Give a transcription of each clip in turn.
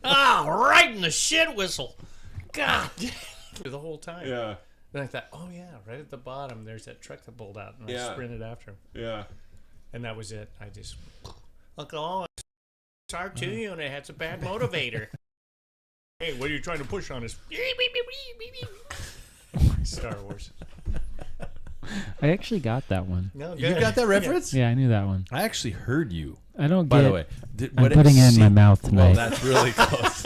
Right in the shit whistle. God. The whole time. Yeah. Then I thought, oh yeah, right at the bottom, there's that truck that pulled out, and I sprinted after him. Yeah. And that was it. I just, Uncle, it's R2 unit. It has a bad motivator. Hey, what are you trying to push on us? Star Wars. I actually got that one. No, You got that reference? Yeah, I knew that one. I actually heard you. I don't By get the way, I'm putting it in my mouth tonight. Oh, that's really close.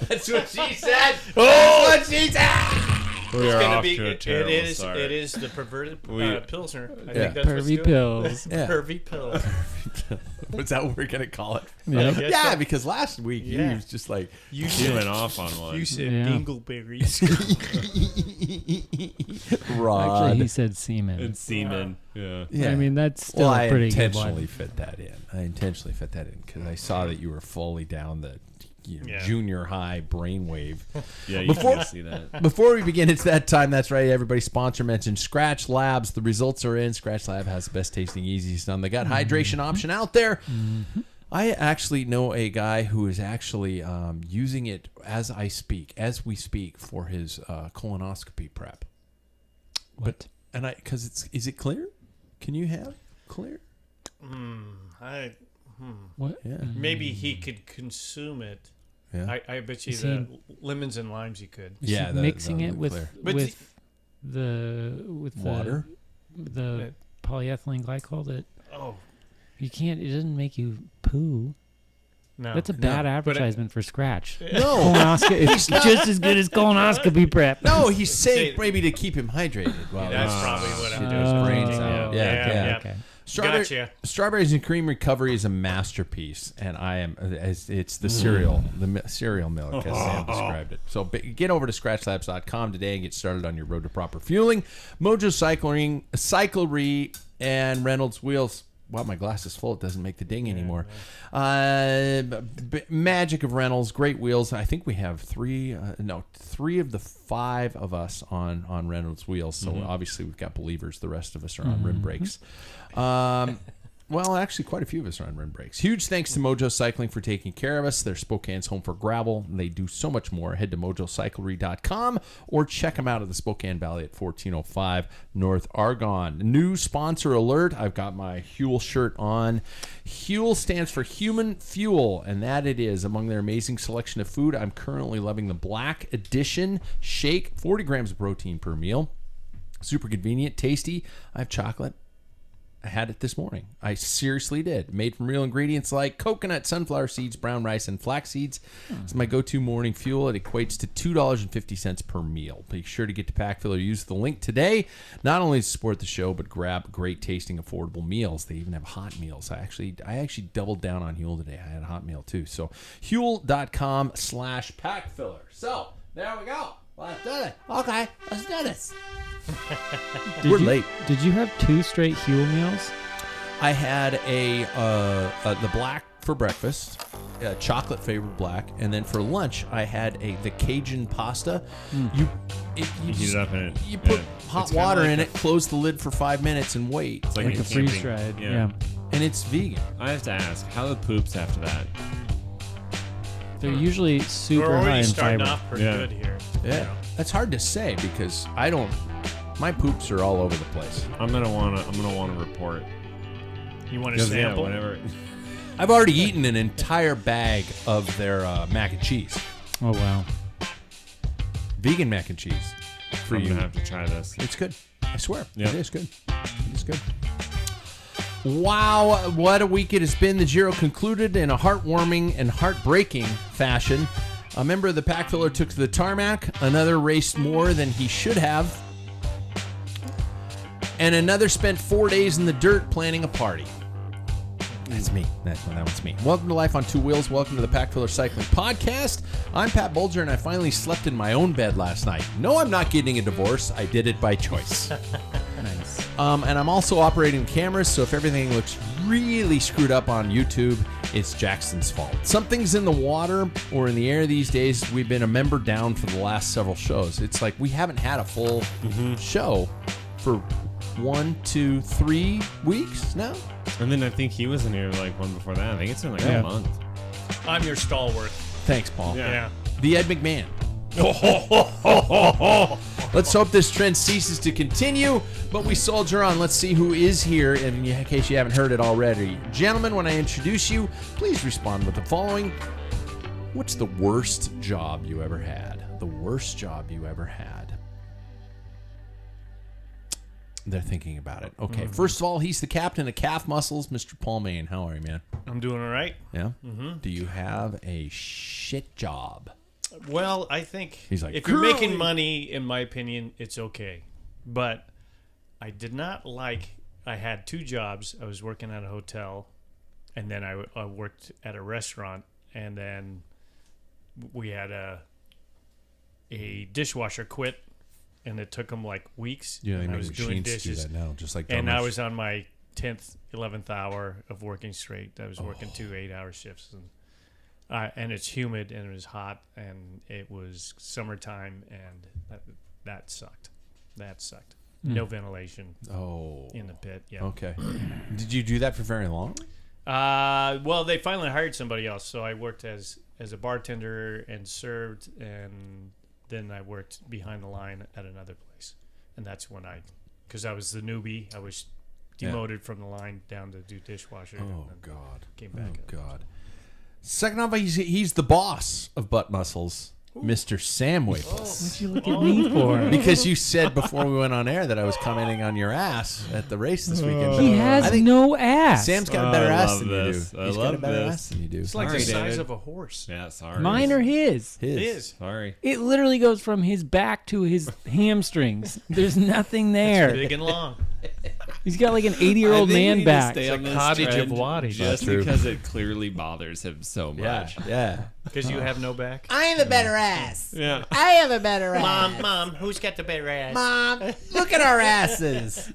That's what she said. Oh! That's what she said. It's gonna be. It is the perverted pilsner. I think that's pervy pills. Yeah. Pervy pills. Is that what we're gonna call it? Yep. Yeah, because last week you was just like You went off on one. You said Yeah. dingleberries. Rod. Actually, he said semen. And semen. Yeah. Yeah. I mean, that's still I a pretty good intentionally one. fit that in. I intentionally fit that in because I saw that you were fully down the Yeah. junior high brainwave. Yeah, you Before- can see that. Before we begin, it's that time. That's right. Everybody sponsor mentioned Scratch Labs. The results are in. Scratch Lab has the best tasting, easiest done. They got hydration option out there. I actually know a guy who is actually using it as we speak for his colonoscopy prep. What? Because is it clear? Can you have clear? What? Yeah. Maybe he could consume it. Yeah. I bet you Is the lemons and limes he could. Is Yeah, he mixing it with clear. But Water? the polyethylene glycol that Oh you can't. It doesn't make you poo. no, That's a bad advertisement for Scratch. No. Colonoscopy. It's just as good as colonoscopy prep. No, he's saying maybe to keep him hydrated. Well, that's probably what I'm shit doing. his brains Oh, out. yeah. Yeah. Okay. Gotcha. Strawberries and Cream Recovery is a masterpiece, and it's the cereal, cereal milk, as Sam described it. So get over to scratchlabs.com today and get started on your road to proper fueling. Mojo Cyclery, and Reynolds Wheels. Wow, my glass is full. It doesn't make the ding anymore. Magic of Reynolds, great wheels. I think we have three of the 5 of us on Reynolds wheels. So obviously we've got believers. The rest of us are on rim brakes. Well, actually, quite a few of us are on rim brakes. Huge thanks to Mojo Cycling for taking care of us. They're Spokane's home for gravel, and they do so much more. Head to mojocyclery.com or check them out at the Spokane Valley at 1405 North Argonne. New sponsor alert. I've got my Huel shirt on. Huel stands for Human Fuel, and that it is. Among their amazing selection of food, I'm currently loving the Black Edition shake. 40 grams of protein per meal. Super convenient, tasty. I have chocolate. I had it this morning. I seriously did. Made from real ingredients like coconut, sunflower seeds, brown rice, and flax seeds. It's my go-to morning fuel. It equates to $2.50 per meal. Be sure to get to Packfiller. Use the link today, not only to support the show, but grab great tasting, affordable meals. They even have hot meals. I actually doubled down on Huel today. I had a hot meal too. So Huel.com/Packfiller. So there we go. Let's do it. Okay, let's do this. We're late. Did you have 2 straight Huel meals? I had the black for breakfast, chocolate flavored black, and then for lunch I had the Cajun pasta. You heat it up in it. You put hot It's kinda water like in it, close the lid for 5 minutes, and wait. It's like Like in a freeze camping. dried. Yeah. Yeah. And it's vegan. I have to ask, how are the poops after that? They're usually We're super high already in starting fiber. off pretty Yeah. good here. Yeah, that's hard to say because my poops are all over the place. I'm gonna wanna report. You want a 'Cause, yeah, sample? whenever. I've already eaten an entire bag of their mac and cheese, Oh, wow. vegan mac and cheese. For I'm you, gonna have to try this. it's good. I swear, Yep. it is good. It is good. Wow, what a week it has been. The Giro concluded in a heartwarming and heartbreaking fashion. A member of the Packfiller took to the tarmac. Another raced more than he should have. And another spent 4 days in the dirt planning a party. That's me. That was me. Welcome to Life on Two Wheels. Welcome to the Packfiller Cycling Podcast. I'm Pat Bulger, and I finally slept in my own bed last night. No, I'm not getting a divorce. I did it by choice. Nice. And I'm also operating the cameras, so if everything looks really screwed up on YouTube, it's Jackson's fault. Something's in the water or in the air these days. We've been a member down for the last several shows. It's like we haven't had a full show for 1, 2, 3 weeks now. And then I think he was in here like one before that. I think it's been like a month. I'm your stalwart. Thanks, Paul. Yeah. The Ed McMahon. Let's hope this trend ceases to continue, but we soldier on. Let's see who is here, and in case you haven't heard it already. Gentlemen, when I introduce you, please respond with the following. What's the worst job you ever had? The worst job you ever had. They're thinking about it. Okay, first of all, he's the captain of Calf Muscles, Mr. Paul Main. How are you, man? I'm doing all right. Yeah? Do you have a shit job? Well, I think He's like, if you're making "Curly." money, in my opinion, it's okay. But I did not like. I had 2 jobs. I was working at a hotel, and then I worked at a restaurant, and then we had a dishwasher quit, and it took them like weeks. Yeah, they and I make was doing machines do dishes, that now, just like and I drummers. was on my 10th, 11th hour of working straight. I was working 2 8-hour shifts, and it's humid and it was hot and it was summertime, and that sucked. That sucked. No ventilation Oh. in the pit. Yeah. Okay. Did you do that for very long? Well, they finally hired somebody else, so I worked as a bartender and served, and then I worked behind the line at another place, and that's when because I was the newbie, I was demoted from the line down to do dishwasher. Oh, and then God. Came back. Oh, God. Second off, he's the boss of Butt Muscles, Mr. Sam Waples. What'd you look at me for? Because you said before we went on air that I was commenting on your ass at the race this weekend. He I has think no ass. Sam's got a better I ass love than this. you do. I He's got a love better this. ass than you do. It's like Sorry, the size David. of a horse. Yeah, sorry. Mine or his? His. It is. Sorry. It literally goes from his back to his hamstrings. There's nothing there. Big and long. He's got like an 80-year-old man back. Stay on a this cottage of trend wattage. just That's true. because it clearly bothers him so Yeah, much. yeah. Because you have no back. I have a better ass. Yeah. I have a better ass. Mom, who's got the better ass? Mom, look at our asses.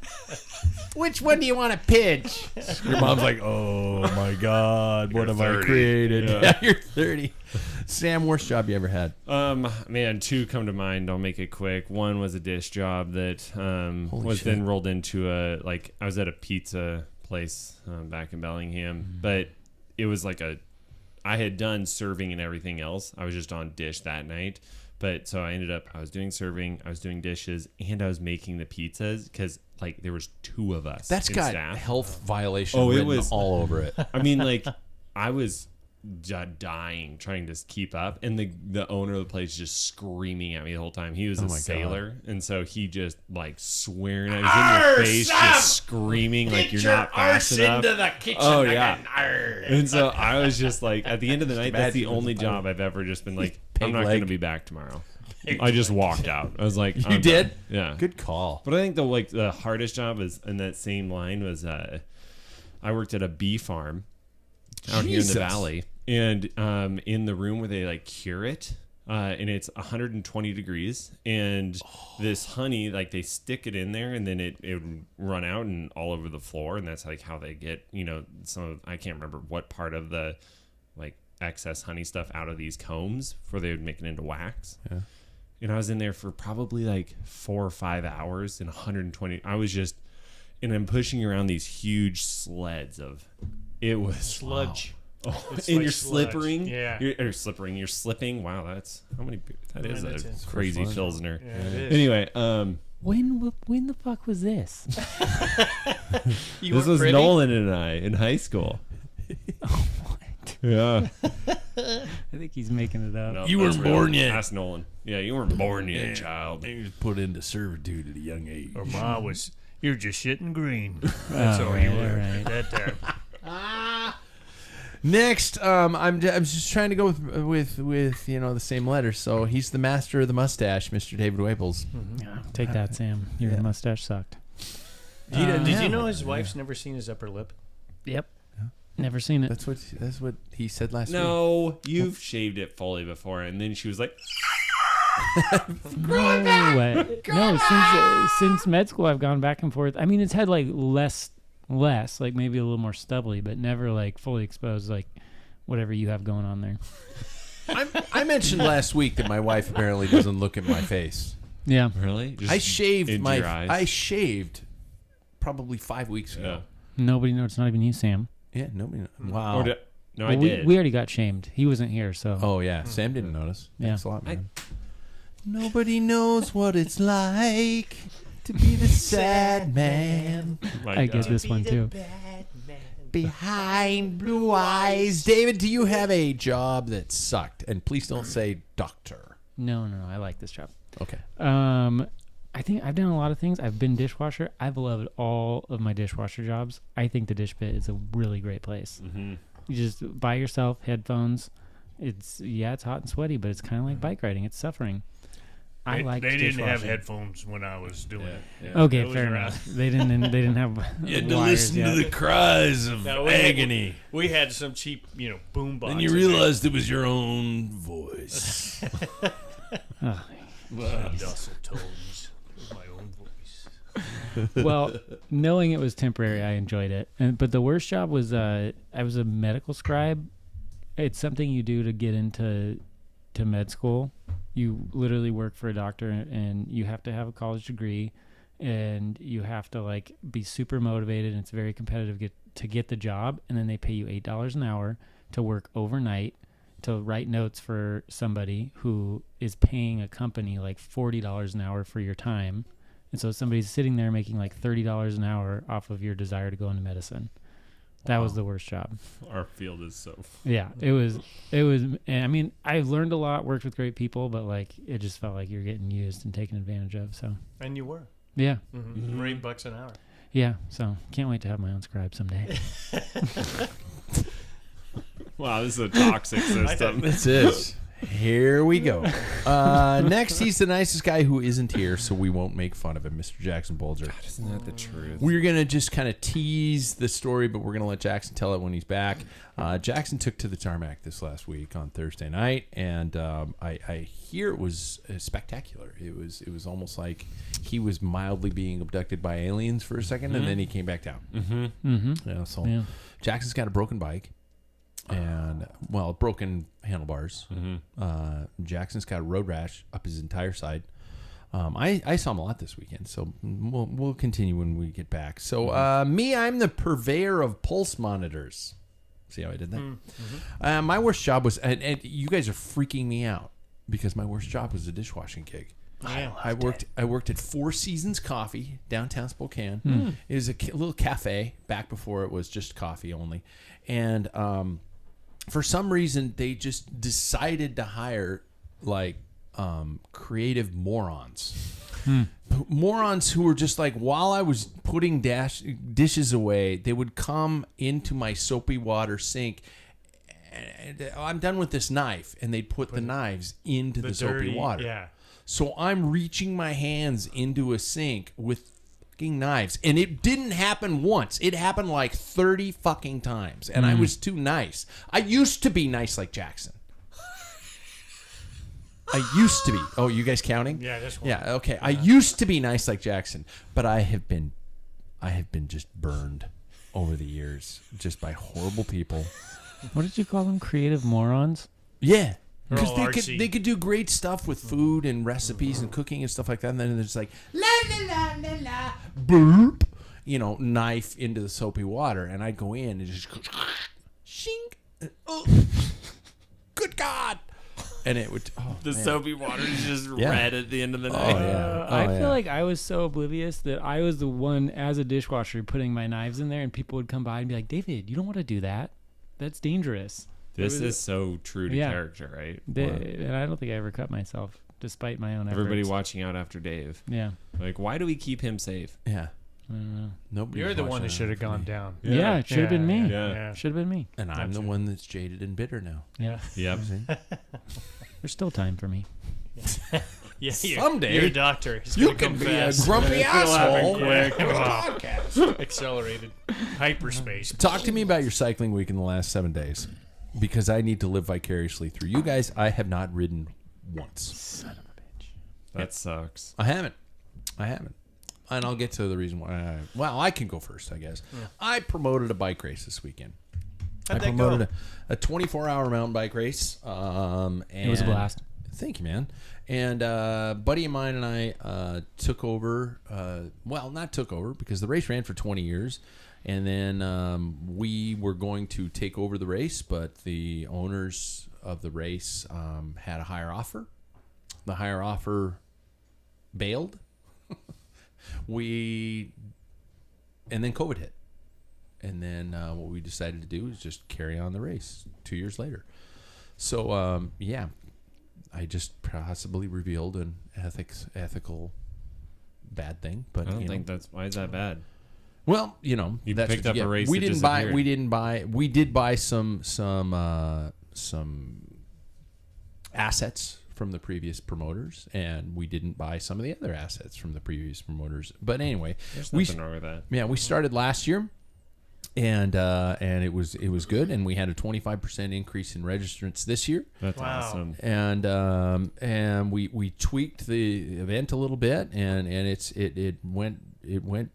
Which one do you want to pinch? Your mom's like, oh my God, what have I created? Yeah, you're 30. Sam, worst job you ever had? Man, 2 come to mind. I'll make it quick. One was a dish job that was shit. then rolled into I was at a pizza place back in Bellingham, but it was like I had done serving and everything else. I was just on dish that night. But so I was doing serving, I was doing dishes, and I was making the pizzas because like there was 2 of us. That's in got staff. health violation Oh, it written was- all over it. I mean, like, I was dying trying to keep up, and the owner of the place just screaming at me the whole time. He was Oh a my God. sailor, and so he just like swearing at me in your face, just screaming like you're not fast enough. the kitchen. Oh yeah. And so I was just like, at the end of the night, that's the imagine only it was job I've ever just been like, Pig I'm not leg. going to be back tomorrow. I just walked out. I was like, You I'm did? done. Yeah. Good call. But I think the hardest job is in that same line was I worked at a bee farm out here in Jesus. the valley, and in the room where they like cure it, and it's 120 degrees, and this honey, like they stick it in there, and then it would run out and all over the floor, and that's like how they get I can't remember what part of the like excess honey stuff out of these combs before they would make it into wax. Yeah. And I was in there for probably like 4 or 5 hours in 120. And I'm pushing around these huge sleds of, it was Sludge. Oh, It's and like you're sludge. slippering. Yeah. You're slipping. Wow, that is that's a it. crazy fun. Pilsner. Yeah, it is. Anyway, When the fuck was this? You this were was privy? Nolan and I in high school. What? Yeah. I think he's making it up. No, You that's weren't real. born yet. Ask Nolan. Yeah, you weren't born yet, child. He was put into servitude at a young age. Or Ma was, you're just shitting green. That's all you were at that time. Next, I'm just trying to go with the same letter. So he's the master of the mustache, Mr. David Waples. Yeah, take that, Sam. Your mustache sucked. Did Yeah. you know his wife's never seen his upper lip? Yep. Never seen it. That's what he said last week. No, you've shaved it fully before, and then she was like, No way. No, since med school, I've gone back and forth. I mean, it's had like less, like maybe a little more stubbly, but never like fully exposed, like whatever you have going on there. I mentioned last week that my wife apparently doesn't look at my face. Yeah. really? Just I shaved into your eyes? I shaved probably 5 weeks ago. Yeah. Nobody knows. It's not even you, Sam. Yeah, nobody. Wow. Or did- No, I did. We already got shamed. He wasn't here, so. Oh, yeah. Sam didn't notice. Yeah. Thanks a lot, man. Nobody knows what it's like to be the sad man I get this one, too. behind blue eyes. David, do you have a job that sucked? And please don't say doctor. No, I like this job. Okay. I think I've done a lot of things. I've been dishwasher. I've loved all of my dishwasher jobs. I think the dish pit is a really great place. Mm-hmm. You just by yourself, headphones. It's hot and sweaty, but it's kind of like bike riding. It's suffering. They like didn't have dishwashing. headphones when I was doing it. Okay, Those fair are enough. They didn't have You had to wires listen yet. to the cries of No, agony. We had some cheap, boom box. Then you realized it was your own voice. Dustle tones with my own voice. Well, knowing it was temporary, I enjoyed it. But the worst job was I was a medical scribe. It's something you do to get into med school. You literally work for a doctor, and you have to have a college degree, and you have to be super motivated. And it's very competitive to get the job, and then they pay you $8 an hour to work overnight to write notes for somebody who is paying a company $40 an hour for your time. And so somebody's sitting there making $30 an hour off of your desire to go into medicine. That was the worst job. Our field is so. Yeah, it was. I mean, I learned a lot, worked with great people, but it just felt like you're getting used and taken advantage of. So. And you were. Yeah. Mm-hmm. For $8 an hour. Yeah. So can't wait to have my own scribe someday. Wow, this is a toxic system. This is. Here we go. Next, he's the nicest guy who isn't here, so we won't make fun of him, Mr. Jackson Bolger. God, isn't that the truth? We're going to just kind of tease the story, but we're going to let Jackson tell it when he's back. Jackson took to the tarmac this last week on Thursday night, and I hear it was spectacular. It was almost like he was mildly being abducted by aliens for a second, and then he came back down. Yeah. Jackson's got a broken bike. And broken handlebars. Jackson's got a road rash up his entire side. I saw him a lot this weekend, so we'll continue when we get back. So I'm the purveyor of pulse monitors. See how I did that? My worst job was, and you guys are freaking me out because my worst job was a dishwashing gig. I worked at Four Seasons Coffee downtown Spokane. It was a little cafe back before it was just coffee only, and for some reason they just decided to hire creative morons. Morons who were just while I was putting dishes away, they would come into my soapy water sink. And I'm done with this knife, and they'd put the knives into the soapy water. Yeah. So I'm reaching my hands into a sink with fucking knives. And it didn't happen once. It happened 30 fucking times. And I was too nice. I used to be nice like Jackson. I used to be. Oh, you guys counting? Yeah, this one. Yeah, okay. I used to be nice like Jackson. But I have been just burned over the years. Just by horrible people. What did you call them? Creative morons? Yeah. They're Because all they could do great stuff with food and recipes and cooking and stuff like that. And then they're just la la la la la, boop, knife into the soapy water. And I'd go in and just shink. Oh, good God. And it would, The soapy water is just red at the end of the night. Oh, yeah. I feel like I was so oblivious that I was the one as a dishwasher putting my knives in there, and people would come by and be like, "David, you don't want to do that. That's dangerous." This is so true to character, right? And I don't think I ever cut myself, despite my own efforts. Everybody watching out after Dave. Yeah. Why do we keep him safe? Yeah. I don't know. Nobody. You're the one that should have gone down. Yeah, it should have been me. Yeah. Should have been me. And I'm the one that's jaded and bitter now. Yeah. Yep. There's still time for me. Yeah, someday you're a doctor. He's you gonna can be a confess. grumpy It'll happen asshole. quick. Podcast. Accelerated hyperspace. Talk to me about your cycling week in the last 7 days, because I need to live vicariously through you guys. I have not ridden once. Son of a bitch. That sucks. I haven't. And I'll get to the reason why. I can go first, I guess. Yeah. I promoted a bike race this weekend. How'd that promoted go? a 24-hour mountain bike race. And It was a blast. Thank you, man. And a buddy of mine and I took over. Not took over, because the race ran for 20 years. And then we were going to take over the race, but the owners of the race had a higher offer. The higher offer bailed. And then COVID hit. And then what we decided to do is just carry on the race 2 years later. So, I just possibly revealed an ethical bad thing. But I don't think why is that bad? Well, You that's picked what up you a get. race We that didn't buy. We did buy some assets from the previous promoters, and we didn't buy some of the other assets from the previous promoters. But anyway, There's nothing wrong with that. yeah, we started last year, and it was good, and we had a 25% increase in registrants this year. That's Wow. awesome. And we tweaked the event a little bit, and it went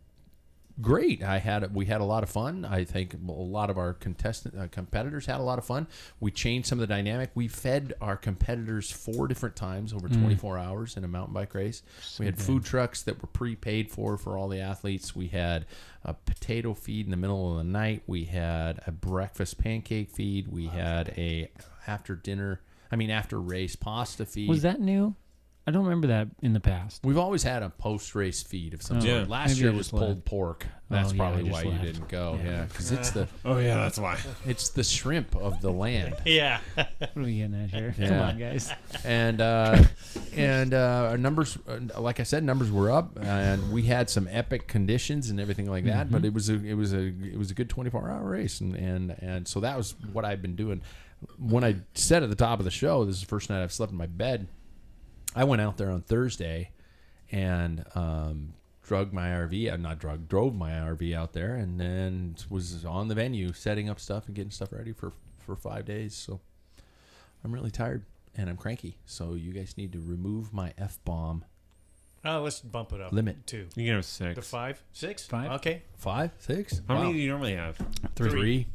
great. We had a lot of fun. I think a lot of our competitors had a lot of fun. We changed some of the dynamic. We fed our competitors 4 different times over 24 hours in a mountain bike race. We had food trucks that were prepaid for all the athletes. We had a potato feed in the middle of the night. We had a breakfast pancake feed. We had a after race pasta feed. Was that new? I don't remember that in the past. We've always had a post-race feed of some Yeah. sort. Last Maybe year I was just left. pulled pork. That's Oh, yeah, I probably just why you left. didn't go. Yeah. Yeah, because it's the Oh yeah, that's why. it's the shrimp of the land. Yeah. What are we getting at here? Come Yeah. on, guys. And our numbers, like I said, numbers were up, and we had some epic conditions and everything like that. But it was a good 24-hour race, and so that was what I've been doing. When I said at the top of the show, this is the first night I've slept in my bed. I went out there on Thursday and drove my RV out there, and then was on the venue setting up stuff and getting stuff ready for 5 days. So I'm really tired and I'm cranky. So you guys need to remove my F-bomb Oh, let's bump it up. limit. 2. You can have 6. To 5? 6? 5? Okay. 5, 6. How Wow. many do you normally have? 3.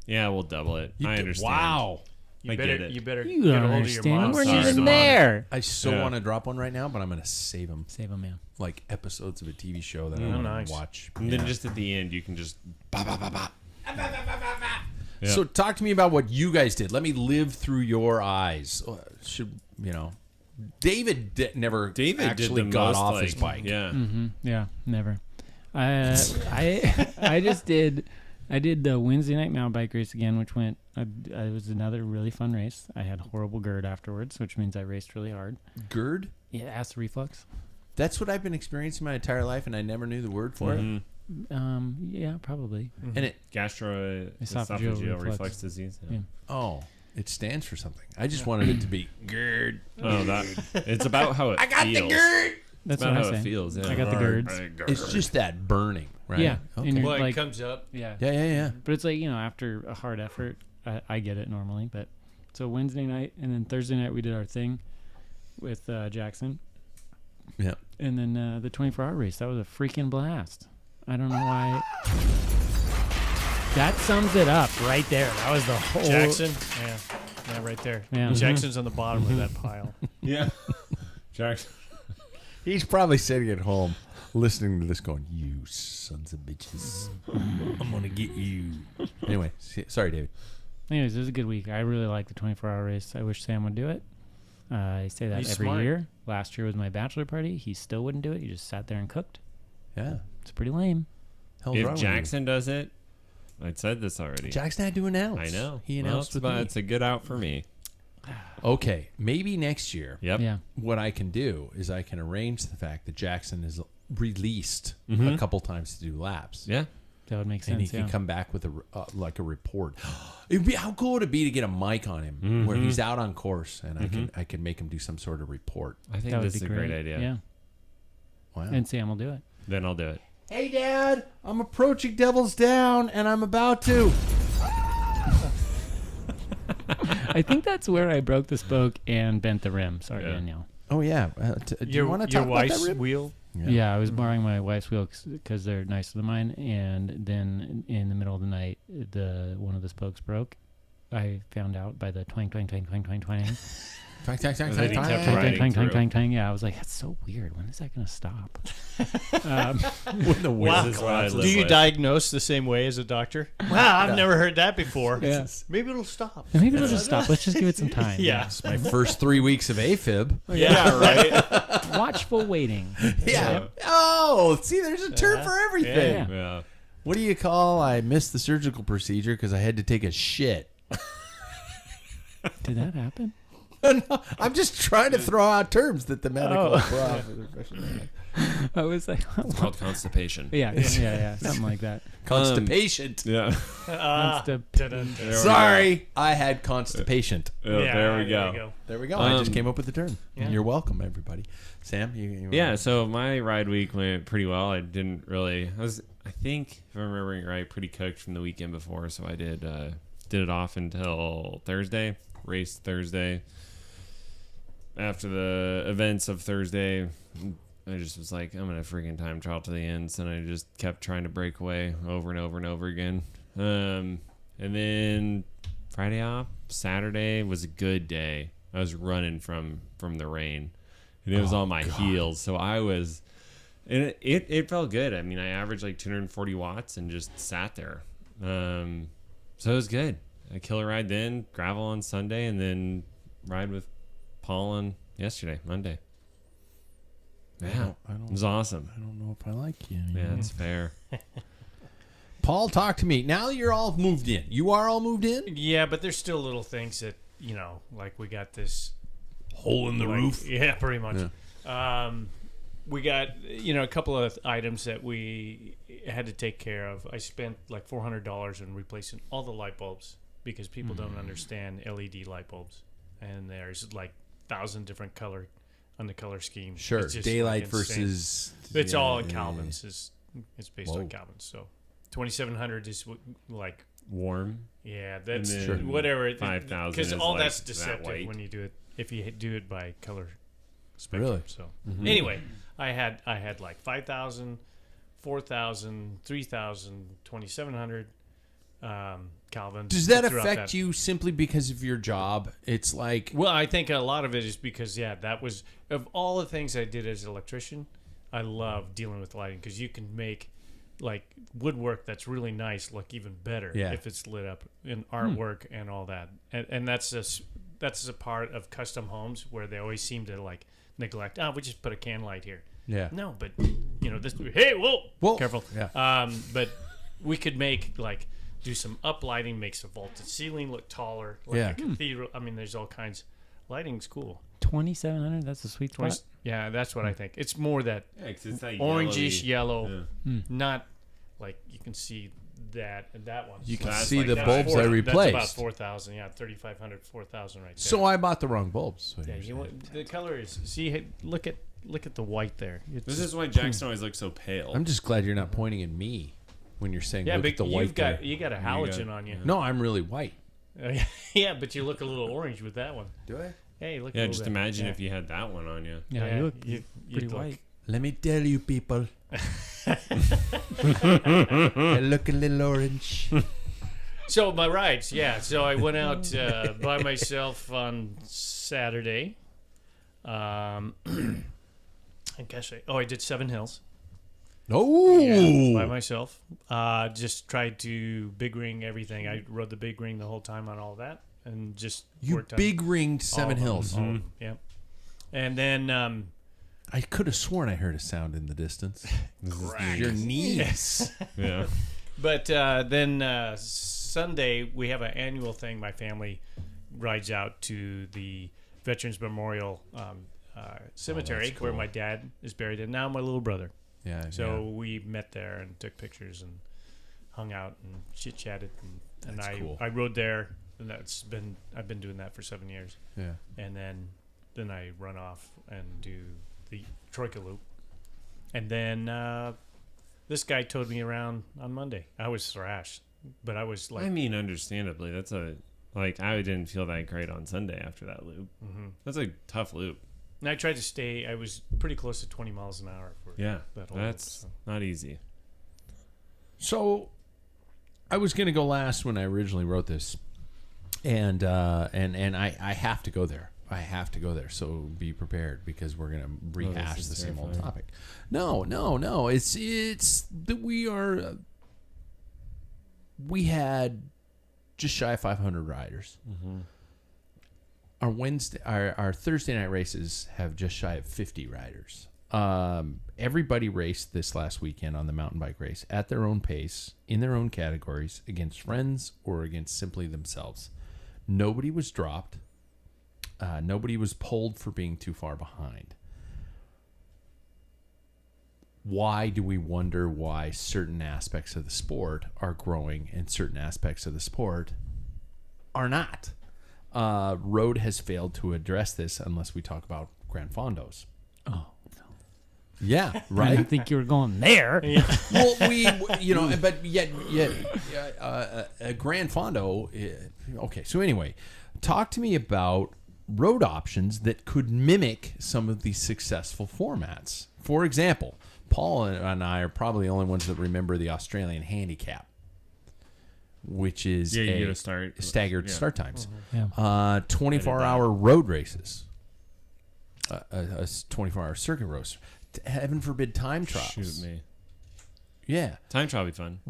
Yeah, we'll double it. I understand. Wow. You I better, get it. You better You get don't a hold of your understand. mom. We weren't Sorry, even Mom. there. I so Yeah. want to drop one right now, but I'm going to save them Save him, man. like episodes of a TV show that I Oh, want nice. to watch. And then just at the end, you can just Yeah. So talk to me about what you guys did. Let me live through your eyes. David never David actually did the got most, off his bike. Yeah. Yeah, never. I just did. I did the Wednesday night mountain bike race again, which went. It was another really fun race. I had horrible GERD afterwards, which means I raced really hard. GERD? Yeah, acid reflux. That's what I've been experiencing my entire life, and I never knew the word for it. Yeah, probably. And it, Gastroesophageal reflex disease. Yeah. Yeah. it stands for something. I just wanted it to be GERD. Oh, that it's about how it I got feels. the GERD. That's It's about what I how say. it feels. Yeah. I got the GERDs. It's just that burning, right? Yeah. Okay. And you're Well, it like, comes up. yeah. Yeah. But it's like, after a hard effort, I get it normally. But so Wednesday night and then Thursday night we did our thing with Jackson. Yeah. And then the 24-hour race, that was a freaking blast. I don't know why. That sums it up right there. That was the whole... Jackson? Yeah, right there. Yeah. Jackson's on the bottom of that pile. Yeah. Jackson. He's probably sitting at home listening to this going, you sons of bitches. I'm going to get you. Anyway, sorry, David. Anyways, it was a good week. I really like the 24-hour race. I wish Sam would do it. I say that He's every smart. year. Last year was my bachelor party. He still wouldn't do it. He just sat there and cooked. Yeah. It's pretty lame. Hell's wrong If with you? Jackson does it, I said this already. Jackson had to announce. I know. He Well, announced with me. it's a good out for me. Okay, maybe next year. Yep. Yeah. What I can do is I can arrange the fact that Jackson is released a couple times to do laps. Yeah. That would make sense. And he can come back with a report. It'd be how cool would it be to get a mic on him where he's out on course and I can make him do some sort of report. I think That would this is be a great idea. Yeah. Wow. And Sam will do it. Then I'll do it. Hey, Dad, I'm approaching Devil's Down and I'm about to. I think that's where I broke the spoke and bent the rim. Sorry, Yeah. Danielle. Oh yeah. Do you want to talk about that, wife's Rib? wheel? Yeah, I was borrowing my wife's wheel because they're nicer than mine, and then in the middle of the night, one of the spokes broke, I found out by the twang, twang, twang, twang, twang, twang. Twang, twang, twang, And then he twang, kept twang. riding Twang, twang, through. twang, twang. Yeah, I was like, that's so weird. When is that going to stop? When the Wow. wheels This is what I collapse. live Do you by. diagnose the same way as a doctor? Wow, I've never heard that before. Yeah. Maybe it'll stop. Maybe it'll just stop. Let's just give it some time. Yeah. It's my first 3 weeks of AFib. Yeah, right. Watchful waiting. Yeah. Oh, see, there's a term for everything. Yeah. Yeah. What do you call? I missed the surgical procedure because I had to take a shit. Did that happen? No, I'm just trying to throw out terms that the medical I was like, It's called constipation. yeah, something like that. constipation. Yeah. Dun-dun-dun. There we Sorry, I had constipation. go. Yeah, There we go. There we go. I just Um, came up with the term. yeah. You're welcome, everybody. Sam, you Yeah, so my ride week went pretty well. I didn't really. I think, if I'm remembering right, pretty cooked from the weekend before. So I did it off until Thursday. Raced Thursday. After the events of Thursday, I just was like, I'm gonna freaking time trial to the ends, and I just kept trying to break away over and over and over again. And then Friday off. Saturday was a good day. I was running from the rain, and it was on my heels. So I was, and it felt good. I mean, I averaged like 240 watts and just sat there. So it was good. I killer ride then, gravel on Sunday, and then ride with Paul on yesterday, Monday. Yeah, it was awesome. I don't know if I like you. Yeah, it's fair. Paul, talk to me. Now you're all moved in. You are all moved in? Yeah, but there's still little things that, like we got this Hole in the like- Yeah, pretty much. We got, a couple of items that we had to take care of. I spent like $400 in replacing all the light bulbs because people don't understand LED light bulbs. And there's like 1,000 different color on the color scheme. Sure. It's just, Daylight like, insane. versus... It's all in yeah, Calvin's. It's based Whoa. on Calvin's. So 2700 is like, Warm. yeah, that's And then whatever. 5,000 because is all like that's that deceptive white. when you do it. If you do it by color spectrum. Really? So anyway, I had like 5,000, 4,000, 3,000, 2,700. Calvin. Does that throughout affect you simply because of your job? It's like... Well, I think a lot of it is because, that was, of all the things I did as an electrician, I love dealing with lighting because you can make like woodwork that's really nice look even better if it's lit up in artwork and all that. And that's a part of custom homes where they always seem to like neglect, we just put a can light here. Yeah. No, but this, hey, whoa, careful. Yeah. But we could make like, do some up lighting, makes the vaulted ceiling look taller, like Yeah. a cathedral. I mean, there's all kinds. Lighting's cool. 2,700. That's a sweet spot. Yeah, that's what I think. It's more that Yeah, 'cause it's that orangish yellowy- yellow, not like you can see that and that one. You can that's see like the that. bulbs I That's replaced. about 4,000. Yeah, 3,500, 4,000 right there. So I bought the wrong bulbs. yeah, the color is. See, hey, look at the white there. It's, This is why Jackson always looks so pale. I'm just glad you're not pointing at me when you're saying yeah, look but at the white there. you got a halogen on you. No, I'm really white. Yeah, but you look a little orange with that one. Do I? Hey, look. Yeah, a just little bit. imagine Yeah. if you had that one on you. Yeah, you look you'd pretty look- white. Let me tell you, people. I look a little orange. So my rides, yeah. So I went out by myself on Saturday. I guess I did 7 hills. Oh, By myself. Just tried to big ring everything. I rode the big ring the whole time on all that, and just you worked big ringed on 7 hills. all of them, yeah. And then I could have sworn I heard a sound in the distance. Your knees. Yeah. But then Sunday, we have an annual thing. My family rides out to the Veterans Memorial Cemetery where my dad is buried, and now my little brother. Yeah. So we met there and took pictures and hung out and chit-chatted. And That's cool. I rode there, and I've been doing that for 7 years. Yeah. And then I run off and do the Troika Loop. And then this guy towed me around on Monday. I was thrashed, but I was like, I mean, understandably, that's I didn't feel that great on Sunday after that loop. mm-hmm. That's a tough loop. And I tried to stay. I was pretty close to 20 miles an hour for Yeah, that whole that's loop, not easy. So I was going to go last when I originally wrote this. and I have to go there. I have to go there. So be prepared because we're gonna rehash the same old topic. No. It's that we had just shy of 500 riders. Our Thursday night races have just shy of 50 riders. Everybody raced this last weekend on the mountain bike race at their own pace, in their own categories, against friends or against simply themselves. Nobody was dropped. Nobody was pulled for being too far behind. Why do we wonder why certain aspects of the sport are growing and certain aspects of the sport are not? Road has failed to address this unless we talk about Grand Fondos. Oh, no. Yeah, I right. didn't think you were going there. Well, but yet, a Grand Fondo. Okay, so anyway, talk to me about road options that could mimic some of these successful formats. For example, Paul and I are probably the only ones that remember the Australian handicap, which is you get a staggered start times. Yeah. 24-hour road races, a 24-hour circuit race. Heaven forbid time trials. Shoot me. Yeah. Time trial will be fun.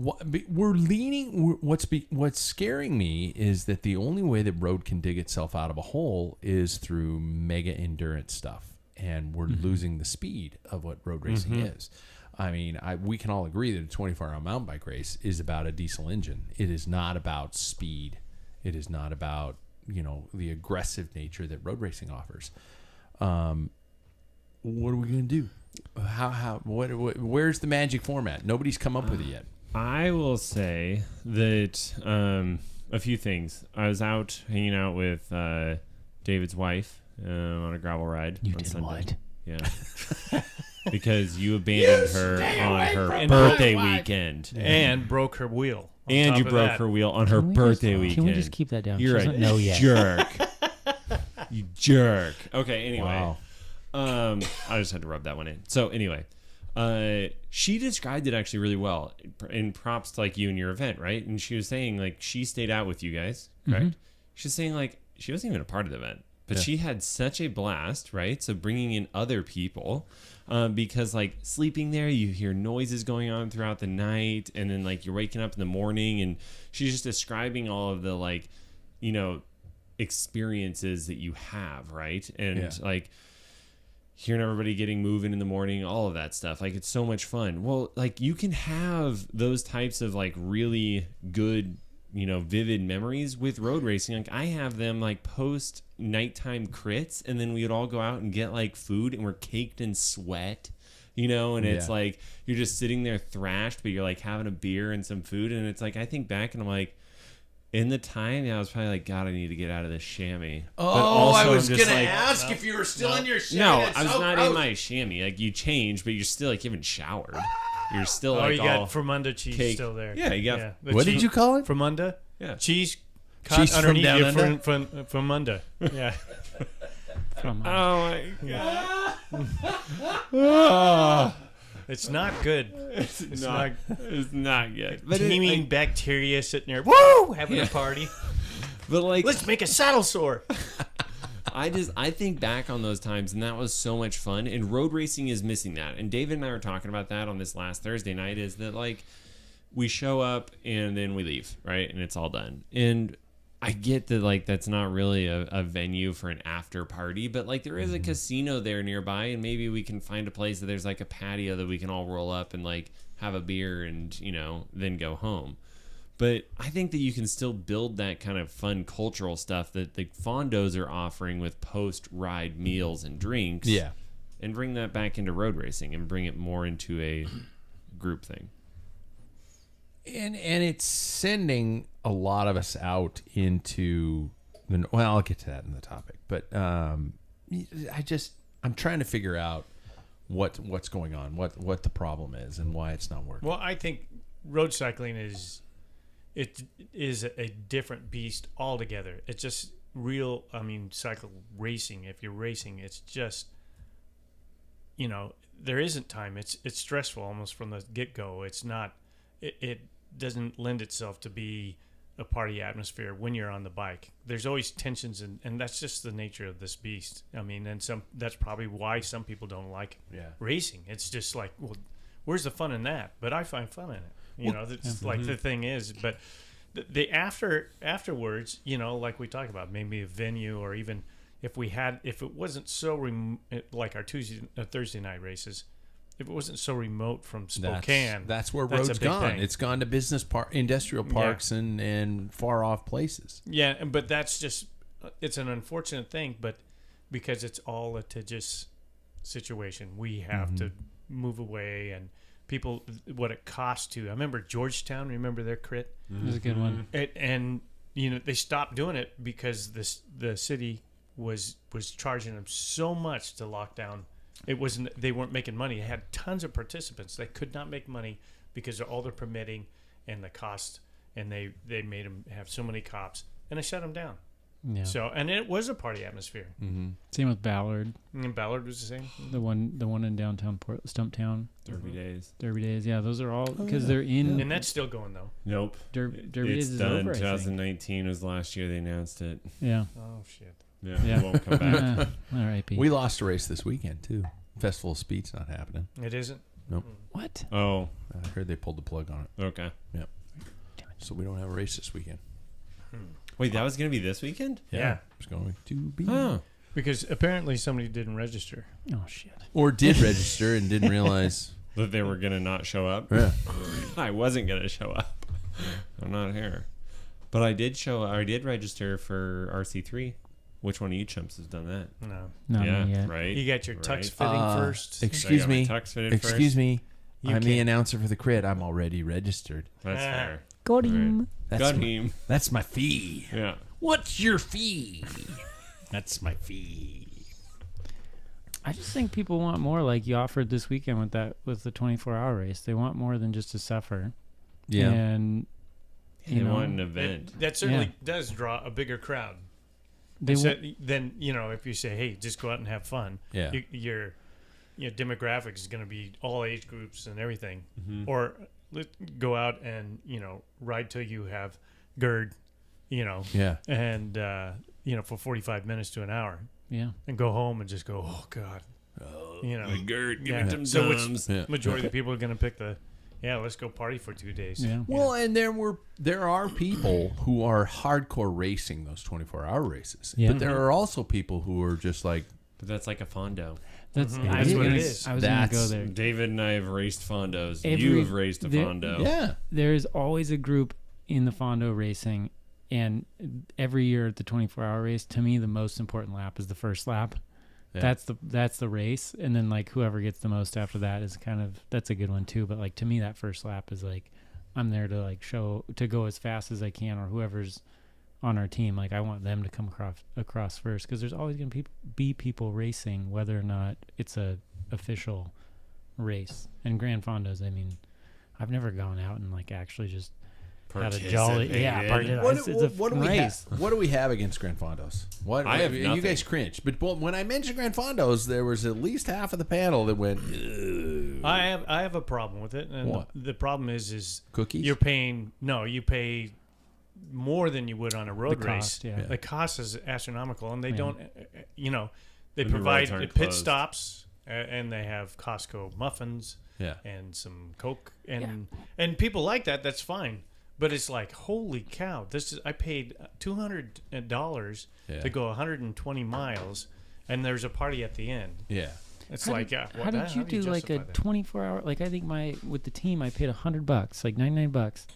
We're leaning. What's scaring me is that the only way that road can dig itself out of a hole is through mega endurance stuff, and we're losing the speed of what road racing is. I mean, we can all agree that a 24-hour mountain bike race is about a diesel engine. It is not about speed. It is not about the aggressive nature that road racing offers. What are we going to do? Where's the magic format? Nobody's come up with it yet. I will say that a few things. I was out hanging out with David's wife on a gravel ride on Sunday. What? Yeah. Because you abandoned her on her birthday weekend. And broke her wheel. And you broke her wheel on her birthday weekend. Can we just keep that down? You're she doesn't know yet. Jerk. You jerk. Okay, anyway. Wow. I just had to rub that one in. So anyway, she described it actually really well. And props to you and your event, right? And she was saying she stayed out with you guys, correct? She was saying she wasn't even a part of the event, but she had such a blast, right? So bringing in other people, because sleeping there, you hear noises going on throughout the night, and then you're waking up in the morning, and she's just describing all of the experiences that you have, right? And hearing everybody getting moving in the morning, all of that stuff. It's so much fun. Well, you can have those types of really good, vivid memories with road racing. I have them post nighttime crits, and then we would all go out and get food, and we're caked in sweat, and it's you're just sitting there thrashed, but you're having a beer and some food. And it's I think back and I'm in the time, I was probably God, I need to get out of this chamois. Oh, I was going to ask if you were still in your chamois. No, I was not in my chamois. You change, but you're still you haven't showered. You're still you got Fromunda cheese cake. Still there. Yeah, you got. What did you call it? Fromunda? Yeah. Cheese Cheese from underneath down you under? from Fromunda. Yeah. From, Oh my God. It's not good. It's not good. But Teeming bacteria sitting there, woo, having a party. But Let's make a saddle sore. I think back on those times, and that was so much fun. And road racing is missing that. And David and I were talking about that on this last Thursday night. Is that we show up and then we leave, right? And it's all done. And I get that that's not really a venue for an after party, but there is a casino there nearby, and maybe we can find a place that there's a patio that we can all roll up and have a beer and then go home. But I think that you can still build that kind of fun cultural stuff that the Fondos are offering with post-ride meals and drinks. Yeah. And bring that back into road racing and bring it more into a group thing. And it's sending a lot of us out into the. Well, I'll get to that in the topic, but I'm trying to figure out what's going on, what the problem is, and why it's not working. Well, I think road cycling is a different beast altogether. It's just real. Cycle racing. If you're racing, it's just there isn't time. It's stressful almost from the get go. It's not. It doesn't lend itself to be a party atmosphere when you're on the bike. There's always tensions, and that's just the nature of this beast. I mean, and that's probably why some people don't like racing. It's just like, well, where's the fun in that? But I find fun in it. You know, that's like the thing is, but the afterwards, you know, like we talked about, maybe a venue, or even if it wasn't so like our Thursday night races, if it wasn't so remote from Spokane, that's where road's gone. thing. It's gone to industrial parks and far off places. Yeah, but that's just, it's an unfortunate thing, but because it's all a litigious situation, we have to move away, and people, what it costs to. I remember Georgetown. Remember their crit? It was a good one. And you know, they stopped doing it because the city was charging them so much to lock down. They weren't making money. They had tons of participants. They could not make money because of all the permitting and the cost, and they made them have so many cops, and they shut them down. Yeah. So, and it was a party atmosphere. Same with Ballard. And Ballard was the same. The one in downtown Stumptown. Derby Days. Yeah, those are all because they're in. And that's still going though. Nope. Derby It's Days is done. over. 2019 was last year they announced it. Yeah. Oh shit. Yeah. Yeah. It won't come back. R.I.P. We lost a race this weekend too. Festival of Speed's not happening. It isn't. Nope. What? Oh, I heard they pulled the plug on it. okay. Yep. So we don't have a race this weekend. Wait, that was going to be this weekend? Yeah. It's going to be. Huh. Because apparently somebody didn't register. Oh shit. Or did register and didn't realize. That they were going to not show up? Yeah. I wasn't going to show up. I'm not here. But I did register for RC3. Which one of you chumps has done that? No. Not yeah, me yet. right. You got your tux fitting first. Excuse me. Excuse me. You I'm the can't- announcer for the crit. I'm already registered. That's fair. Got him. That's Got my, him. that's my fee. Yeah. What's your fee? That's my fee. I just think people want more, like you offered this weekend with the 24-hour race. They want more than just to suffer. Yeah. And They want an event. That certainly does draw a bigger crowd. they Then, you know, if you say, hey, just go out and have fun, Yeah. your demographics is going to be all age groups and everything. Or go out and, you know, ride till you have GERD, you know, Yeah. and, you know, for 45 minutes to an hour, yeah. and go home and just go, oh, God. You know, Gert, give yeah. me some So Tums. Yeah. majority of the people are going to pick let's go party for 2 days. Yeah. Well, and there are people who are hardcore racing those 24-hour races. Yeah. But there are also people who are just like, But that's like a Fondo. That's That's what it is. I was going to go That's- there. David and I have raced Fondos. Every- You've raced a the- Fondo. yeah. There is always a group in the Fondo racing, and every year at the 24-hour race, to me, the most important lap is the first lap. Yeah. That's the race, and then like whoever gets the most after that is that's a good one too. But like to me, that first lap is like I'm there to like to go as fast as I can, or whoever's on our team. Like I want them to come across first, because there's always going to be people racing, whether or not it's a official race. And Grand Fondos, I mean, I've never gone out and like actually just had a jolly Participated. What do we have against Grand Fondos? What I have you nothing. guys cringe, but when I mentioned Grand Fondos, there was at least half of the panel that went, "Ugh." I have a problem with it, and What? the problem is Cookies? you pay more than you would on a road The race. cost, yeah. The cost is astronomical, and they Yeah. don't, they And the provide rides aren't pit closed. stops, and they have Costco muffins Yeah. and some Coke, and people like that. That's fine. But it's like, holy cow! I paid $200 Yeah. to go 120 miles, and there's a party at the end. Yeah. It's How like, did, what how the- did you do do like a justify that? 24-hour? Like I think with the team, I paid $100, like $99,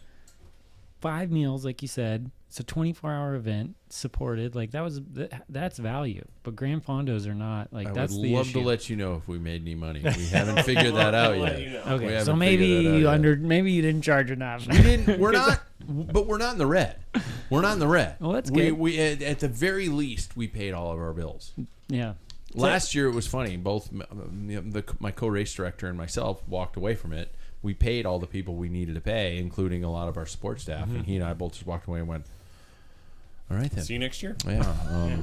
5 meals, like you said. It's a 24-hour event, supported. Like that's value. But Grand Fondos are not like I would that's the love issue. to let you know if we made any money. We haven't figured that out yet. We Okay, haven't so maybe figured that out yet. maybe you didn't charge enough. We didn't. We're not. But we're not in the red. We're not in the red. Well, that's we, good. We at the very least we paid all of our bills. Yeah. Last year it was funny. Both my co-race director and myself walked away from it. We paid all the people we needed to pay, including a lot of our support staff, and he and I both just walked away and went, "All right then." See you next year. Yeah.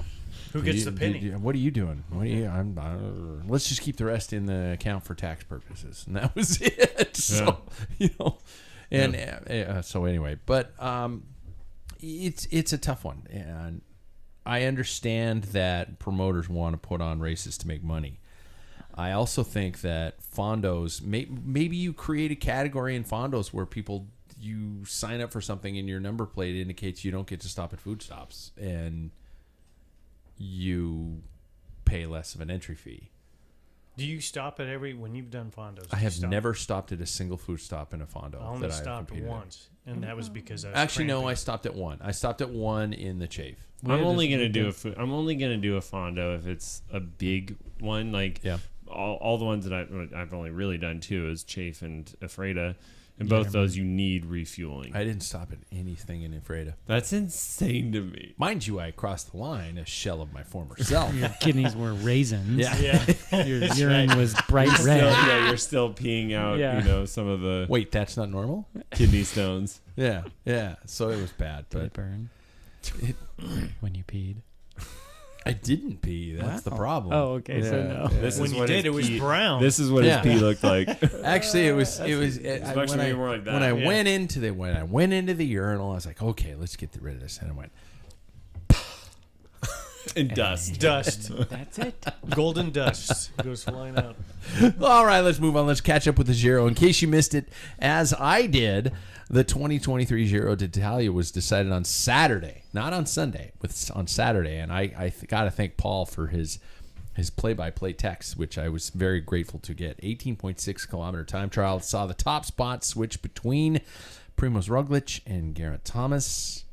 Who gets the penny? What are you doing? What are you? Let's just keep the rest in the account for tax purposes, and that was it. So and so anyway, but it's a tough one, and I understand that promoters want to put on races to make money. I also think that fondos, maybe you create a category in fondos where you sign up for something and your number plate indicates you don't get to stop at food stops, and you pay less of an entry fee. Do you stop at when you've done fondos? I have never stopped at a single food stop in a fondo. I only stopped once, and that was because I was actually cramping. no. I stopped at one. I stopped at one in the Chafe. I'm only gonna do a fondo if it's a big one. Like all the ones that I've only really done two is Chafe and Ephrata. And both those you need refueling. I didn't stop at anything in Ephrata. That's insane to me. Mind you, I crossed the line, a shell of my former self. Your kidneys were raisins. Yeah. Your urine was bright red. You're still peeing out, some of the Wait, that's not normal? kidney stones. Yeah. So it was bad. Did But it burn when you peed? I didn't pee. That's the problem. Oh, okay. So no. This When is you what did, his it was pee- brown. This is what his pee looked like. Actually, it was. Especially when you were like that. When I went into the urinal, I was like, okay, let's get rid of this, and I went. And dust. That's it. Golden dust goes flying out. All right, let's move on. Let's catch up with the Giro. In case you missed it, as I did, the 2023 Giro d'Italia was decided on Saturday, not on Sunday, on Saturday. And I got to thank Paul for his play-by-play text, which I was very grateful to get. 18.6 kilometer time trial. Saw the top spot switch between Primož Roglič and Geraint Thomas.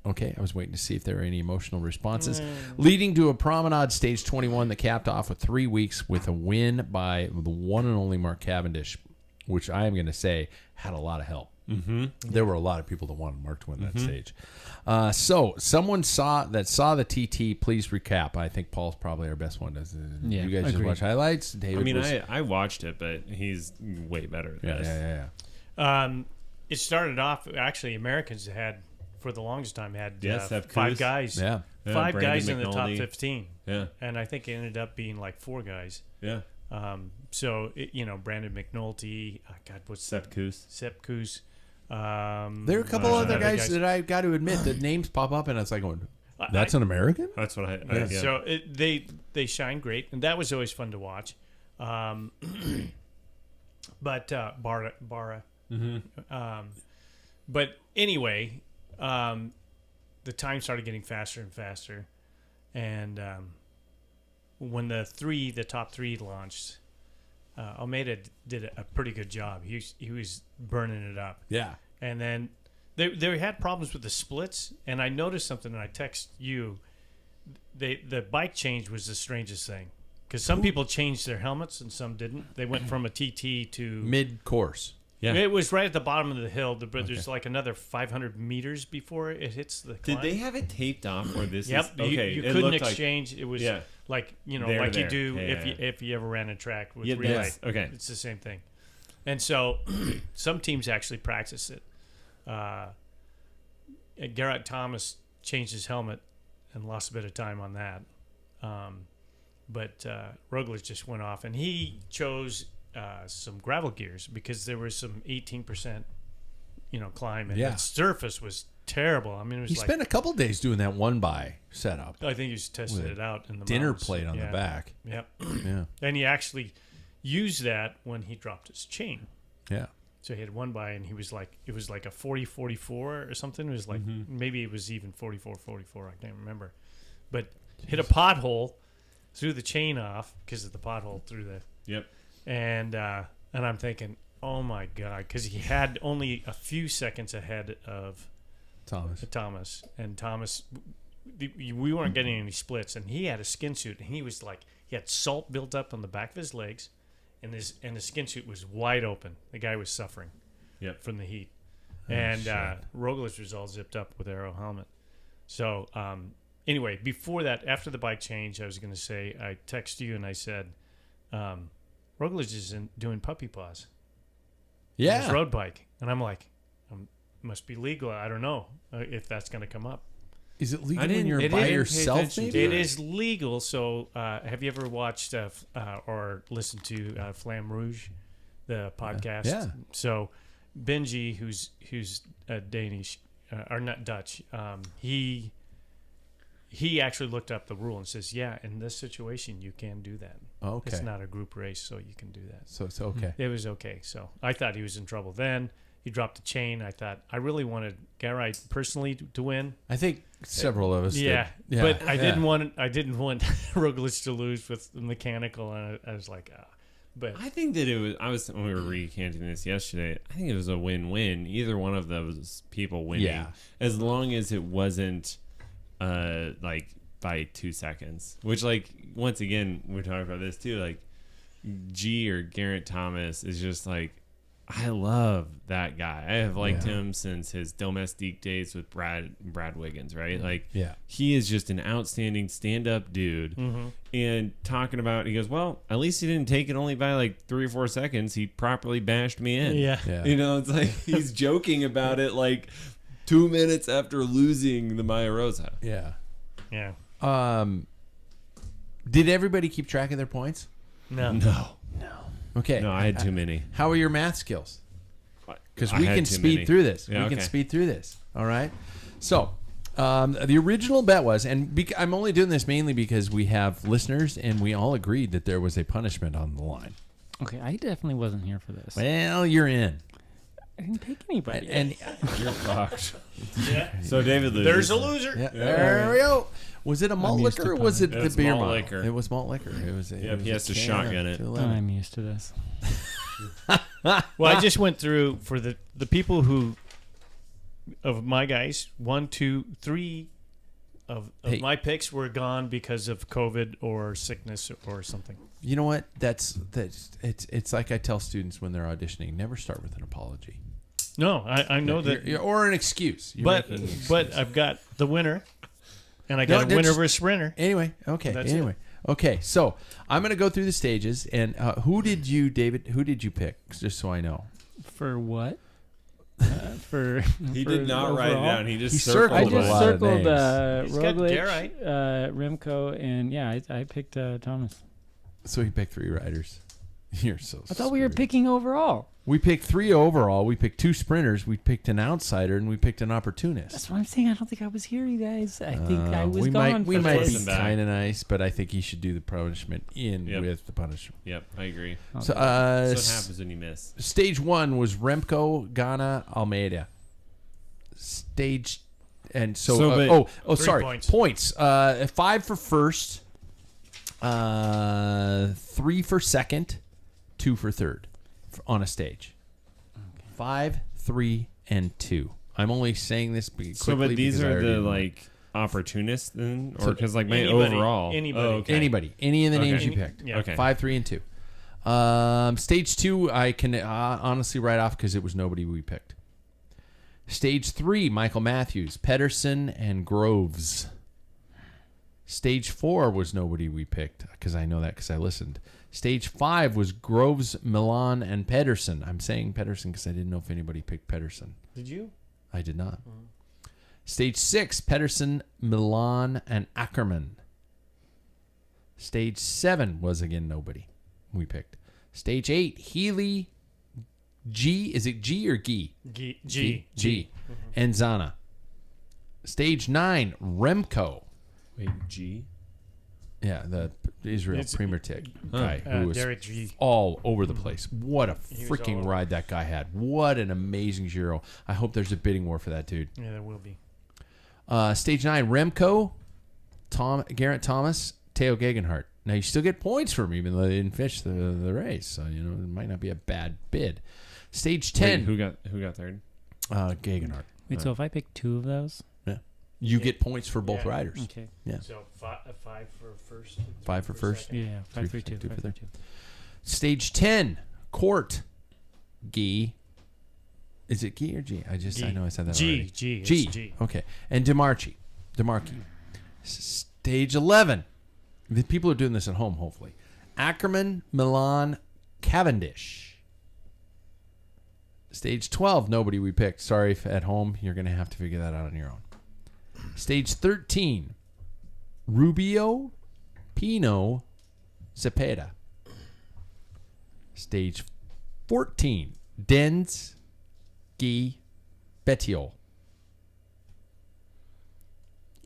Okay, I was waiting to see if there were any emotional responses. Leading to a promenade stage 21 that capped off with 3 weeks with a win by the one and only Mark Cavendish, which I am going to say had a lot of help. Mm-hmm. There were a lot of people that wanted Mark to win that stage. So someone saw the TT. Please recap. I think Paul's probably our best one. You guys just watch highlights. David I watched it, but he's way better than this. Yeah. It started off, actually, Americans had, for the longest time, had Sepp five Kuss. guys. Yeah. Five Brandon guys in the top McNulty. 15. Yeah. And I think it ended up being like 4 guys. Yeah. So, Brandon McNulty, what's Sepp Kuss. Sepp Kuss. There are a couple other guys that I got to admit that names pop up, and it's like going, that's an American? That's what Yeah. So they shine great, and that was always fun to watch. But Barra. Mm-hmm. But anyway, the time started getting faster and faster, and when the top 3 launched, Almeida did a pretty good job. He was burning it up. Yeah. And then they had problems with the splits, and I noticed something, and I text you. The bike change was the strangest thing, because some people changed their helmets and some didn't. They went from a TT to Mid-course. Yeah. It was right at the bottom of the hill, but there's like another 500 meters before it hits the climb. Did they have it taped off, or this? Yep. Is, okay. You it couldn't looked exchange. It was like There, like there. you do Yeah. if you ever ran a track with Yeah, relay. yes. Okay. It's the same thing. And so some teams actually practice it. Geraint Thomas changed his helmet and lost a bit of time on that. But Roglič just went off, and he chose some gravel gears because there was some 18%, climb, and the surface was terrible. I mean, it was He spent a couple days doing that one-by setup. I think he was testing it out in the Dinner mountains. plate on the back. Yep. Yeah. And he actually used that when he dropped his chain. Yeah. So he had one by, and it was like a 40-44 or something. It was like maybe it was even 44-44. I can't remember, but hit a pothole, threw the chain off because of the pothole through the. Yep. And I'm thinking, oh my god, because he had only a few seconds ahead of Thomas, and Thomas, we weren't getting any splits, and he had a skin suit, and he was like, he had salt built up on the back of his legs, and his skin suit was wide open. The guy was suffering from the heat. And Roglič was all zipped up with Aero helmet. So anyway, before that, after the bike change, I was going to say, I texted you and I said, Roglič is doing puppy paws. Yeah. On his road bike. And I'm like, must be legal. I don't know if that's going to come up. Is it legal when you're by yourself? Maybe it is legal. So, have you ever watched or listened to Flamme Rouge, the podcast? Yeah. So, Benji, who's a Danish or not Dutch. He actually looked up the rule and says, yeah, in this situation, you can do that. Okay. It's not a group race, so you can do that. So it's okay. It was okay. So I thought he was in trouble then. He dropped the chain. I thought I really wanted Garay personally to win. I think several of us Yeah, did. but I didn't want Roglic to lose with the mechanical, and I was like, but I think that it was. When we were recanting this yesterday. I think it was a win-win. Either one of those people winning, Yeah. as long as it wasn't like by 2 seconds. Which, like, once again, we're talking about this too. Like, G or Geraint Thomas is just like, I love that guy. I have liked him since his Domestique days with Brad Wiggins, right? Like, he is just an outstanding stand-up dude. mm-hmm. And talking about, he goes, well, at least he didn't take it only by like 3 or 4 seconds. He properly bashed me in. Yeah. You know, it's like he's joking about it like 2 minutes after losing the Maya Rosa. Yeah. Yeah. Did everybody keep track of their points? No. Okay. No, I had too many. How are your math skills? Because I we had can too speed many. through this. Yeah, We can okay. speed through this. All right. So, the original bet was, and I'm only doing this mainly because we have listeners, and we all agreed that there was a punishment on the line. Okay, I definitely wasn't here for this. Well, you're in. I didn't pick anybody. And You're fucked. Yeah. So David loses. There's a loser. yeah, there we go. Was it a malt used liquor to or was it the It's beer malt model? liquor. It was malt liquor. It was. Yep, he has to shotgun it. I'm used to this. Well, I just went through for the people who, of my guys, 1, 2, 3 of Hey. my picks were gone because of COVID or sickness or something. You know what? That's it's like I tell students when they're auditioning: never start with an apology. No, I know that, or an excuse. You're but making an excuse. but I've got the winner, and I got No, a winner that's- over a sprinter. Anyway, okay. That's anyway, okay. So I'm gonna go through the stages, and who did you, David? Who did you pick? Just so I know. For what? For He for did not write it overall? down. He just He circled I circled it. just a lot of circled names. He's got Roglic, Garay. Remco, and yeah, I picked Thomas. So he picked 3 riders. You're so. I thought we were screwed. picking overall. We picked 3 overall. We picked 2 sprinters. We picked an outsider, and we picked an opportunist. That's what I'm saying. I don't think I was here, you guys. I think I was we gone. we for might this. be Listen back. kind of nice, but I think he should do the punishment Yep. with the punishment. Yep, I agree. So, That's what happens when you miss. stage 1 was Remco, Ghana, Almeida. Stage, and so, So, but- 3 sorry, points. points. 5 for first, 3 for second, 2 for third on a stage. 5, 3, and 2. I'm only saying this quickly. So, but these because I are already the know. like opportunists then, or So because like my anybody- overall. anybody. Oh, okay. Anybody, any of the names Okay. you picked. Yeah. Okay. 5, 3, and 2. Stage 2, I can honestly write off because it was nobody we picked. Stage 3, Michael Matthews, Pedersen, and Groves. Stage 4 was nobody we picked because I know that because I listened. Stage 5 was Groves, Milan, and Pedersen. I'm saying Pedersen because I didn't know if anybody picked Pedersen. Did you? I did not. Stage 6, Pedersen, Milan, and Ackerman. Stage 7 was again nobody we picked. Stage 8, Healy, G. Is it G or G? G. G. And Zana. Stage 9, Remco. Wait, G. Yeah, the Israel It's- Premier Tick guy who was Derek G. all over the place. What a was freaking all over. ride that guy had. What an amazing Giro. I hope there's a bidding war for that dude. Yeah, there will be. Stage 9, Remco, Geraint Thomas, Theo Gegenhardt. Now, you still get points from him, even though they didn't finish the race. So, you know, it might not be a bad bid. Stage 10, Wait, who got third? Gegenhardt. Wait, so if I pick 2 of those, Yeah. You get points for both Yeah. riders. okay, Yeah. So 5 for first. 5 for first. second. yeah, 3 5, 3, 2, 2 for 5, 3, third. 2. Stage 10, Court, Guy. Is it Guy or G? I G. know I said that G. already. G. It's G. G. Okay. And DeMarchi. Stage 11. The people are doing this at home, hopefully. Ackerman, Milan, Cavendish. Stage 12, nobody we picked. Sorry if at home, you're going to have to figure that out on your own. Stage 13, Rubio, Pino, Cepeda. Stage 14, Dens, Guy, Bettiol.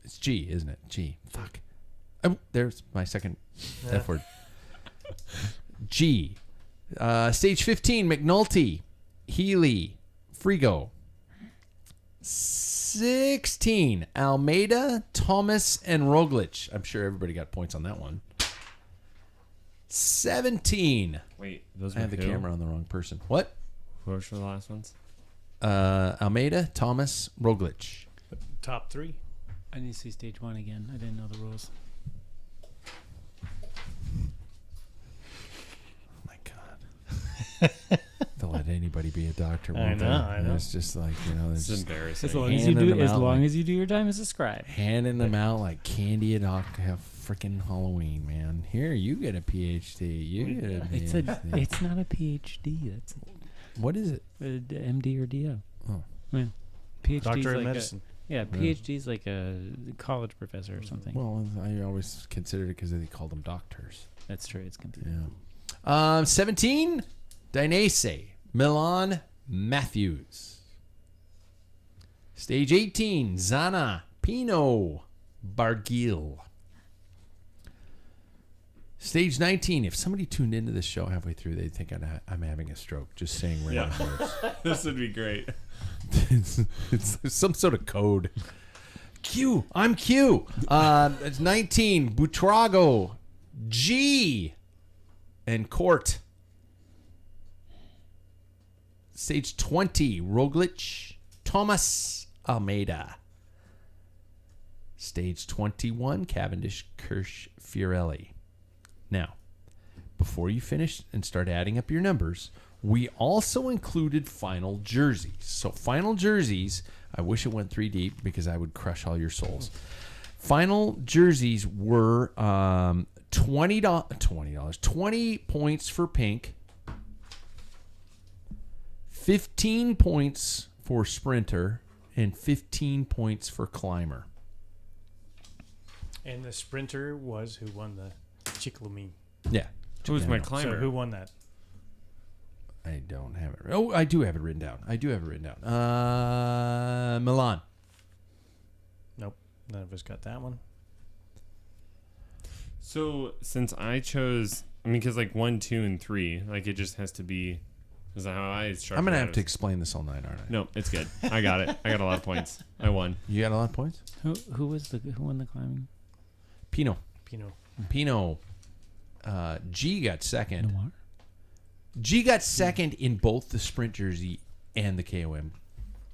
It's G, isn't it? G. Fuck. Oh, there's my second F word. G. Stage 15, McNulty, Healy, Frigo. 16, Almeida, Thomas, and Roglic. I'm sure everybody got points on that one. 17. Wait, those I were have the who? camera on the wrong person. What? Who were the last ones? Almeida, Thomas, Roglic. Top 3. I need to see stage 1 again. I didn't know the rules. Oh my God. They'll let anybody be a doctor. I won't they? know, I know. It's just like, you know, It's it's embarrassing. As long as Handing them out like- you do your time as a scribe. handing them out like candy at freaking Halloween, man. Here, you get a PhD. You get a PhD. It's not a PhD. That's What is it? a MD or DO. Oh. Yeah. PhD Doctor of like medicine. PhD is like a college professor or something. Well, I always considered it because they called them doctors. That's true. It's confusing. Yeah. 17, Dainese, Milan, Matthews. Stage 18, Zana, Pino, Barguil. Stage 19, if somebody tuned into this show halfway through, they'd think I'm having a stroke just saying random words. This would be great. it's some sort of code. Q. I'm Q. It's 19, Buitrago, G, and Court. Stage 20, Roglic, Thomas, Almeida. Stage 21, Cavendish, Kirsch, Fiorelli. Now, before you finish and start adding up your numbers, we also included final jerseys. So final jerseys, I wish it went 3 deep because I would crush all your souls. Final jerseys were $20, 20 points for pink, 15 points for sprinter, and 15 points for climber. And the sprinter was who won the Chiclamine. Yeah. Who's my Yeah. climber? So who won that? I don't have it. Oh, I do have it written down. Milan. Nope. None of us got that one. So since I chose, I mean, because like 1, 2, and 3, like it just has to be. Is that how I structured I'm going to it? have to explain this all night, aren't I? No, it's good. I got it. I got a lot of points. I won. You got a lot of points? Who won the climbing? Pino. Pino. G got second. Noir? G got second in both the sprint jersey and the KOM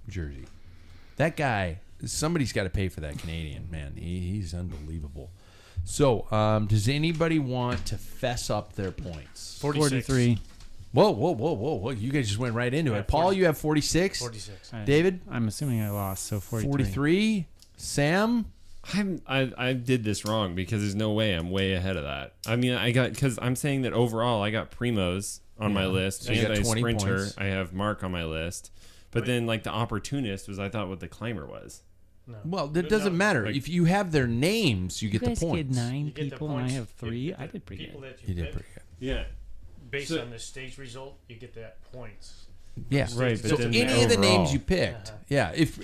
jersey. That guy, somebody's got to pay for that Canadian, man. He's unbelievable. So, does anybody want to fess up their points? 43. Whoa. You guys just went right into Yeah, it. Paul, 40. you have 46. 46. David? I'm assuming I lost, so 43. 43. Sam? I did this wrong because there's no way I'm way ahead of that. I mean, because I'm saying that overall I got Primos on my list, So you and got I 20 sprinter. points. I have Mark on my list, but then like the opportunist was I thought what the climber was. No. Well, that doesn't matter. Like- if you have their names, you You get guys the points. get 9 You get the people and I points. have 3. You I did pretty people good. that You did pick, pretty good. Yeah. based So- on the stage result, you get that points. Yeah. Right, but So then any of the overall- names you picked, yeah. If So-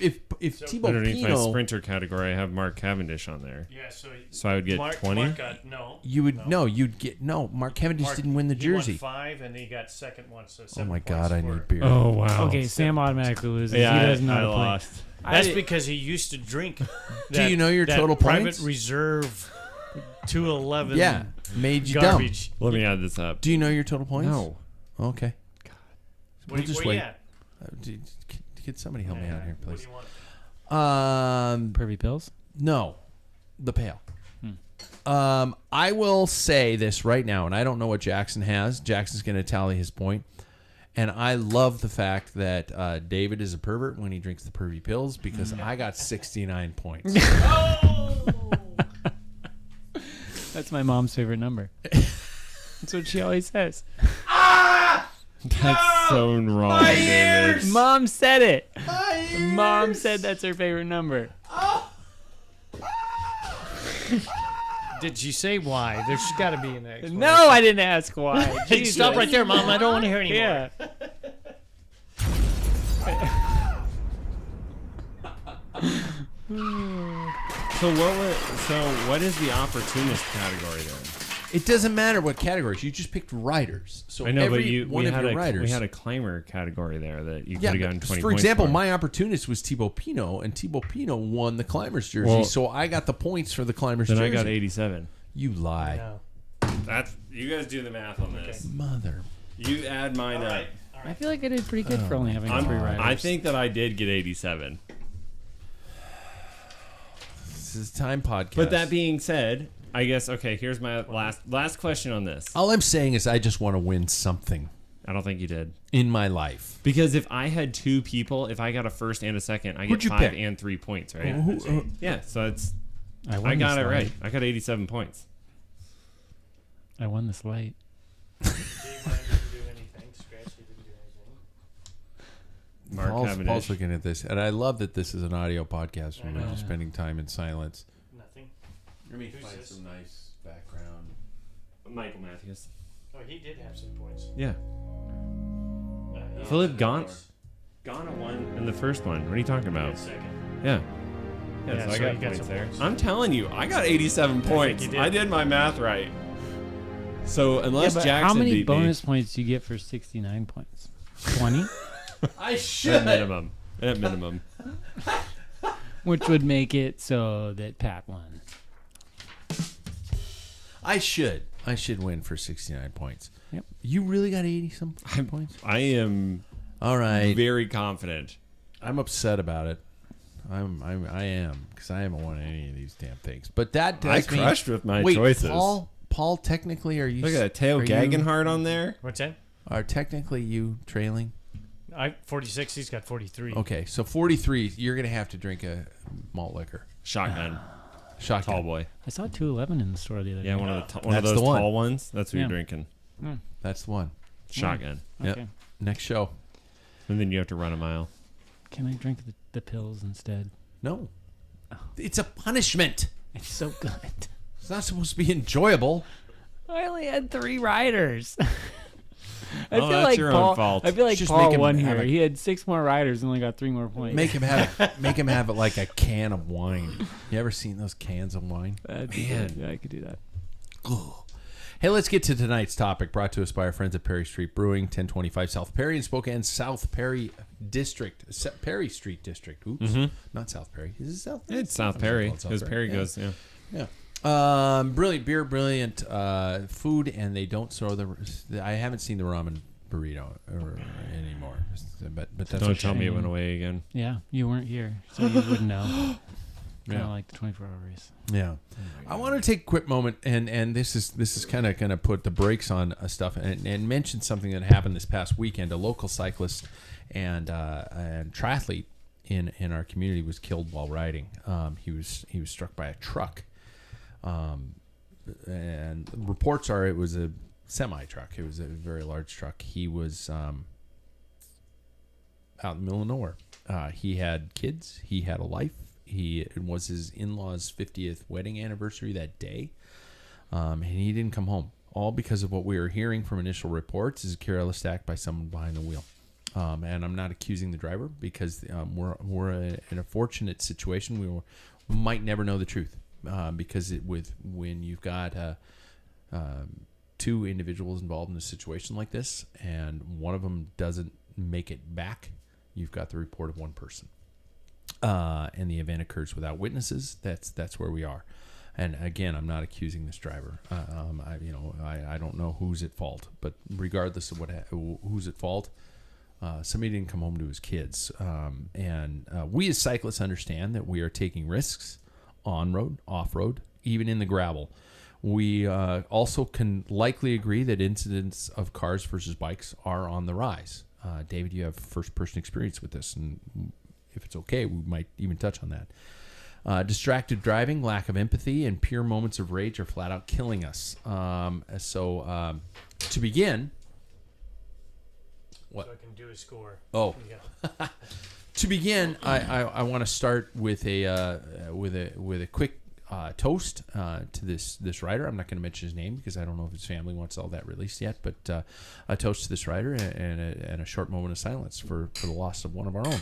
Thibaut Underneath my Pinot, sprinter category, I have Mark Cavendish on there, Yeah, so so I would get Mark, 20. Mark got you would you'd get Mark Cavendish Mark, didn't win the he jersey. won 5 and he got second one. So Oh 7 my points God, I for- need beer. Oh wow. Okay, Sam automatically loses. Yeah, he doesn't know I how to play. lost. That's because he used to drink. Do you know your that total private points? reserve 211. Yeah, made you garbage. Let me add this up. dumb. Do you know your total points? No. Okay. What We'll do just you, where wait. you at? Could somebody help me out here, What please? do you want? Pervy pills? No, the pail. I will say this right now, and I don't know what Jackson has. Jackson's going to tally his point. And I love the fact that David is a pervert when he drinks the pervy pills because I got 69 points. That's my mom's favorite number. That's what she always says. That's so wrong, David. Mom said it. Mom said that's her favorite number. Did you say why? There's got to be an explanation. No, I didn't ask why. Hey, stop right there, Mom. I don't want to hear anymore. Yeah. what is the opportunist category then? It doesn't matter what categories. You just picked riders. So I know, but one of your riders. we had a climber category there that you could Yeah, have gotten 20 for points example, my opportunist was Thibaut Pinot, and Thibaut Pinot won the climber's jersey, Well, so I got the points for the climber's Then jersey. I got 87. You lie. No. That's you guys do the math on this. Mother. You add mine up. I feel like I did pretty good for only having I'm- 3 riders. I think that I did get 87. This is a time podcast. But that being said, I guess here's my last question on this. all I'm saying is I just want to win something I don't think you did. in my life. Because if I had 2 people, if I got a first and a second, I Who'd get you 5 pick? and 3 points, right? Who- Yeah, so it's I I got this it light. right. I got 87 points. I won this light. Didn't do anything. Scratchy didn't do anything. Mark Paul's Cavendish. looking at this, and I love that this is an audio podcast where I we're know. just spending time in silence. Nothing. Let me Who's this? nice background. Michael Matthews. Oh, he did have some points. Yeah. He Philip had Ghana won in the first one. What are you talking about? second. Yeah. Yeah, so I so got you got points some there. points. I'm telling you, I got 87 points. you did. I did my math right. So unless but Jackson how many beat bonus points do you get for 69 points? 20? I me, should. at minimum. At minimum. Which would make it so that Pat won. I should win for 69 points. Yep. You really got 80 some points? I am All right. very confident. I'm upset about it. I am because I haven't won any of these damn things. But that I does mean, crushed with my wait, choices. Paul, technically, are you? Look at that Teo are you- Gagenhardt on there. What's that? Are technically you trailing? 46. He's got 43. Okay, so 43. You're gonna have to drink a malt liquor. Shotgun. Shotgun. Tall boy. I saw 211 in the store the other Yeah, day. one of one of That's those the one. tall ones. That's what Yeah. you're drinking. That's the one. Shotgun. Yep. Okay. Next show. And then you have to run a mile. Can I drink the pills instead? No. It's a punishment. It's so good. It's not supposed to be enjoyable. I only had 3 riders. I Oh, that's your own fault. I feel like Just Paul make him won have here. a- He had 6 more riders and only got 3 more points. Make him have it like a can of wine. You ever seen those cans of wine? That'd be good. Yeah, I could do that. Hey, let's get to tonight's topic, brought to us by our friends at Perry Street Brewing, 1025 South Perry in Spokane, South Perry District, Perry Street District. Oops, not South Perry. Is it South Perry? It's South I'm Perry. called South Because Perry Yeah. goes, yeah. Yeah. Brilliant beer, brilliant food, and they don't throw I haven't seen the ramen burrito anymore. But that's Don't a tell me it shame. went away again. Yeah, you weren't here, so you wouldn't know. Kind Yeah. of like the 24-hour race. Yeah, I want to take a quick moment, and this is kind of going to put the brakes on stuff, and mention something that happened this past weekend. A local cyclist and triathlete in our community was killed while riding. He was struck by a truck, and reports are it was a semi truck. It was a very large truck. He was out in the middle of nowhere. He had kids. It was his in-laws' 50th wedding anniversary that day, and he didn't come home. All because of what we were hearing from initial reports is a careless act by someone behind the wheel. And I'm not accusing the driver because we're in a fortunate situation. We might never know the truth because when you've got 2 individuals involved in a situation like this and one of them doesn't make it back, you've got the report of one person. And the event occurs without witnesses. That's where we are. And again, I'm not accusing this driver. I don't know who's at fault, but regardless of who's at fault, somebody didn't come home to his kids. And we as cyclists understand that we are taking risks on road, off road, even in the gravel. We also can likely agree that incidents of cars versus bikes are on the rise. David, you have first-person experience with this, and if it's okay, we might even touch on that. Distracted driving, lack of empathy, and pure moments of rage are flat out killing us. To begin, what? So I can do a score. Oh, Yeah. to begin, I want to start with a quick toast to this writer. I'm not going to mention his name because I don't know if his family wants all that released yet. But a toast to this writer and a short moment of silence for the loss of one of our own.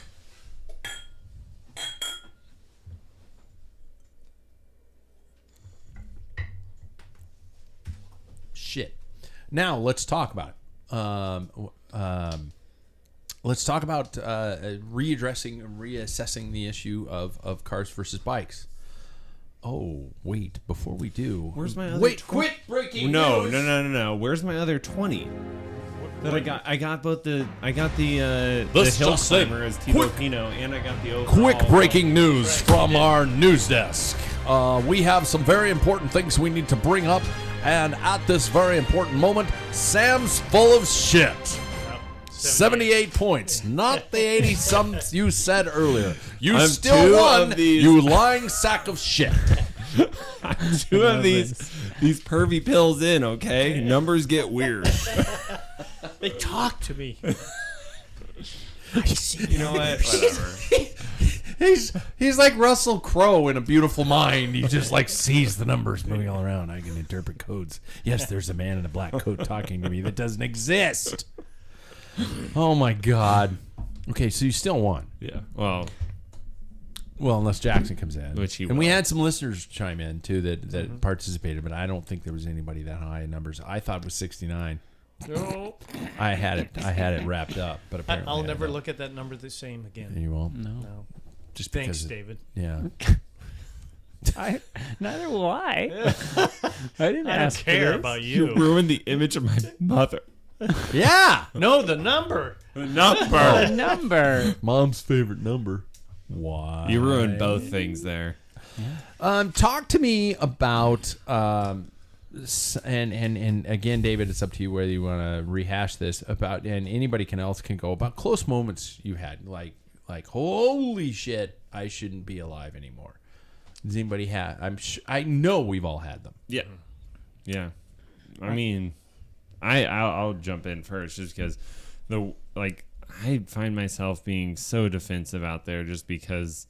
shit. Now let's talk about it. Let's talk about reassessing the issue of cars versus bikes. Oh, wait! Before we do, Where's my other? Quit breaking No, news. no. Where's my other 20? That I got the Let's Hill just say, Climber as Tito quick- Pino, and I got the overall. Quick breaking news from our news desk. We have some very important things we need to bring up, and at this very important moment, Sam's full of shit. 78 points, not the 80-some you said earlier. You I'm still two won, of these. you lying sack of shit. Two of these pervy pills in, okay? Numbers get weird. They talk to me. You know what? Whatever. He's like Russell Crowe in A Beautiful Mind. He just like sees the numbers moving all around. I can interpret codes. Yes, there's a man in a black coat talking to me that doesn't exist. Oh my God. Okay, so you still won. Yeah. Well, Unless Jackson comes in. Which he and we will. had some listeners chime in too that participated, but I don't think there was anybody that high in numbers. I thought it was 69. No. I had it wrapped up, but apparently I'll I never don't. look at that number the same again. You won't. No. Just Thanks, because David. Yeah. Neither will I. I didn't I don't ask for care this. about you you. ruined the image of my mother. Yeah. No, the number. The Number. number. Mom's favorite number. Why? You ruined both things there. Talk to me about and again, David, it's up to you whether you want to rehash this about, and anybody else can go about close moments you had, like holy shit, I shouldn't be alive anymore. Does anybody have? I know we've all had them. Yeah. Yeah. I mean, I'll jump in first just because I find myself being so defensive out there just because,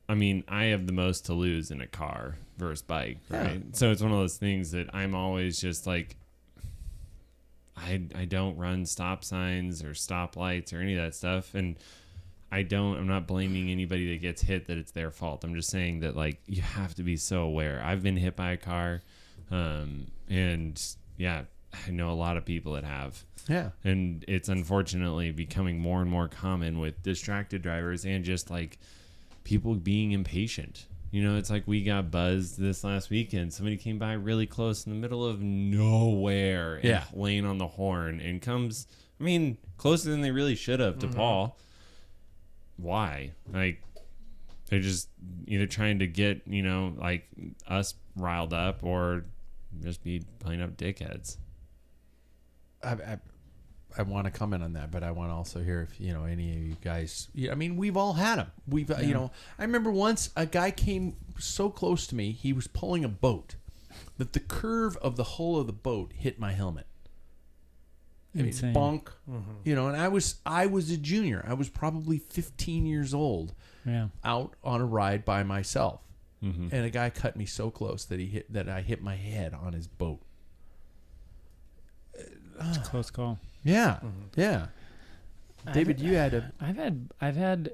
I mean, I have the most to lose in a car versus bike, right? Yeah. So it's one of those things that I'm always just like, I don't run stop signs or stop lights or any of that stuff. And I'm not blaming anybody that gets hit that it's their fault. I'm just saying that, like, you have to be so aware. I've been hit by a car, and yeah, I know a lot of people that have. Yeah. And it's unfortunately becoming more and more common with distracted drivers and just like people being impatient. You know, it's like we got buzzed this last weekend. Somebody came by really close in the middle of nowhere and Yeah. laying on the horn and comes, I mean, closer than they really should have to Paul. Why? Like, they're just either trying to get, you know, like us riled up or just be plain up dickheads. I want to comment on that, but I want to also hear if, you know, any of you guys, I mean, we've all had them. We've, you know, I remember once a guy came so close to me, he was pulling a boat, that the curve of the hull of the boat hit my helmet. I mean, Insane. bonk, you know, and I was a junior. I was probably 15 years old, Yeah. out on a ride by myself. And a guy cut me so close that I hit my head on his boat. It's a close call. Yeah. Yeah. David, you had a... I've had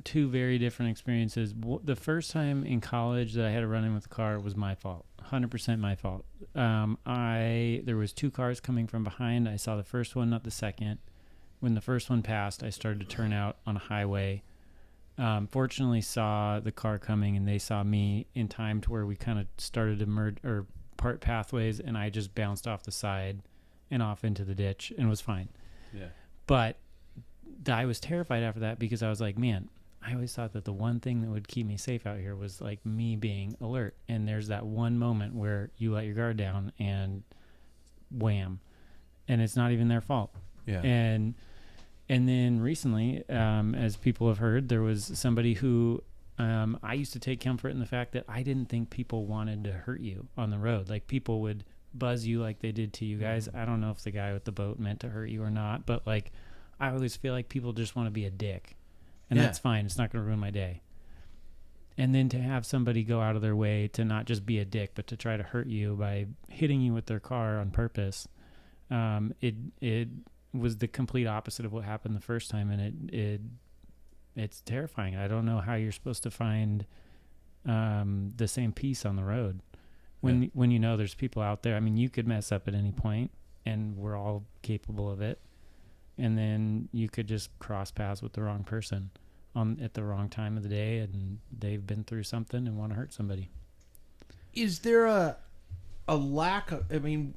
two very different experiences. The first time in college that I had a run-in with a car was my fault. 100% my fault. There was two cars coming from behind. I saw the first one, not the second. When the first one passed, I started to turn out on a highway. Fortunately, saw the car coming, and they saw me in time to where we kind of started to merge or part pathways, and I just bounced off the side and off into the ditch and was fine. Yeah. But I was terrified after that because I was like, man, I always thought that the one thing that would keep me safe out here was like me being alert. And there's that one moment where you let your guard down and wham, and it's not even their fault. Yeah. And then recently, as people have heard, there was somebody who I used to take comfort in the fact that I didn't think people wanted to hurt you on the road. Like, people would buzz you like they did to you guys. I don't know if the guy with the boat meant to hurt you or not, but like, I always feel like people just want to be a dick, and Yeah. that's fine. It's not going to ruin my day. And then to have somebody go out of their way to not just be a dick, but to try to hurt you by hitting you with their car on purpose, it was the complete opposite of what happened the first time, and it's terrifying. I don't know how you're supposed to find the same peace on the road when you know there's people out there. I mean, you could mess up at any point, and we're all capable of it. And then you could just cross paths with the wrong person at the wrong time of the day, and they've been through something and want to hurt somebody. Is there a lack of? I mean,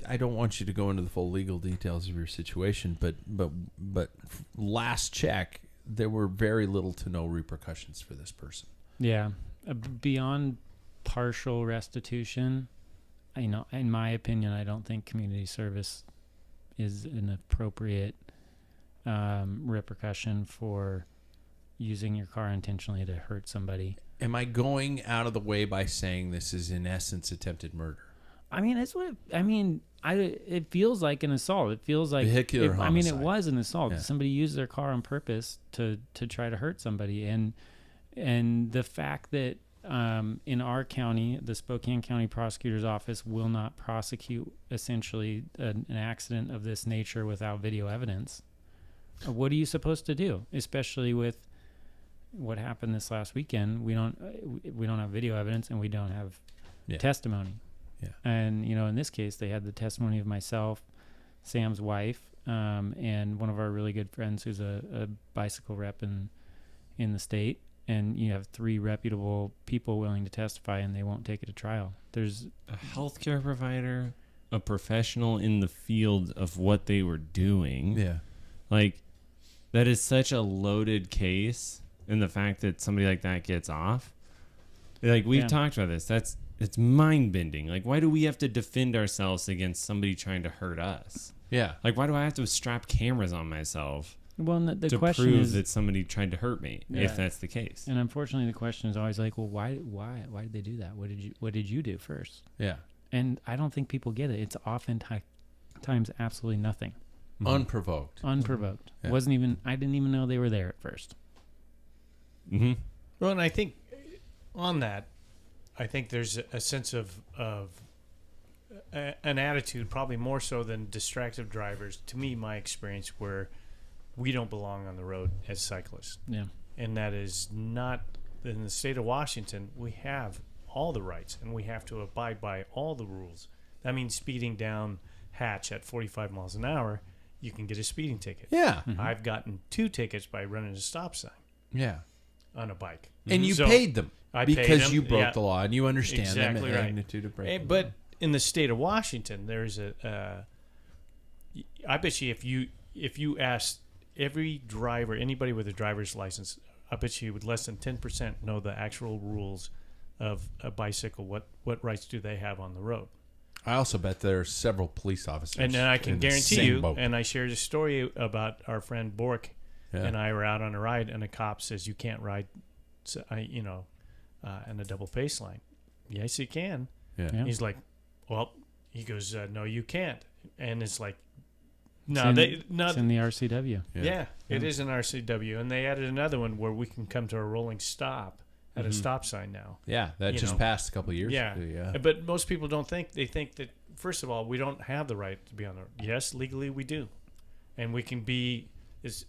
I don't want you to go into the full legal details of your situation, but last check, there were very little to no repercussions for this person. Yeah, beyond partial restitution, in my opinion, I don't think community service is an appropriate repercussion for using your car intentionally to hurt somebody. Am I going out of the way by saying this is in essence attempted murder? I mean, that's what it feels like an assault. It feels like vehicular homicide. I mean, it was an assault. Yeah. Somebody used their car on purpose to try to hurt somebody, and the fact that in our county, the Spokane County Prosecutor's Office will not prosecute essentially an accident of this nature without video evidence. What are you supposed to do, especially with what happened this last weekend? We don't have video evidence, and we don't have testimony. Yeah. And in this case, they had the testimony of myself, Sam's wife, and one of our really good friends who's a bicycle rep in the state. And you have 3 reputable people willing to testify, and they won't take it to trial. There's a healthcare provider, a professional in the field of what they were doing. Yeah. Like, that is such a loaded case, and the fact that somebody like that gets off. Like, we've talked about this. It's mind-bending. Like, why do we have to defend ourselves against somebody trying to hurt us? Yeah. Like, why do I have to strap cameras on myself? Well, the to question prove is that somebody tried to hurt me, Yeah. if that's the case. And unfortunately, the question is always like, well, why did they do that? What did you do first? Yeah. And I don't think people get it. It's oftentimes absolutely nothing. Unprovoked. Unprovoked. Yeah. I didn't even know they were there at first. Mm-hmm. Well, and I think on that, I think there's a sense of an attitude, probably more so than distracted drivers. To me, my experience, where we don't belong on the road as cyclists. Yeah. And that is not, in the state of Washington, we have all the rights, and we have to abide by all the rules. That means speeding down Hatch at 45 miles an hour, you can get a speeding ticket. Yeah. Mm-hmm. I've gotten 2 tickets by running a stop sign Yeah. on a bike. And you So paid them I paid because them, you broke yeah. the law and you understand Exactly the right. magnitude of breaking. But in the state of Washington, there's I bet you if you asked every driver, anybody with a driver's license, I bet you would less than 10% know the actual rules of a bicycle. What rights do they have on the road? I also bet there are several police officers. And then I can in the guarantee same you, boat. and I shared a story about our friend Bork Yeah. and I were out on a ride, and a cop says, you can't ride, in a double face line. Yes, you can. Yeah. Yeah. He's like, well, he goes, no, you can't. And it's like, no, It's in the RCW. yeah, it is an RCW, and they added another one where we can come to a rolling stop at a stop sign now. Yeah, that You just know. passed a couple of years Yeah. ago. Yeah. But most people don't think. They think that, first of all, we don't have the right to be on the road. Yes, legally we do, and we can be as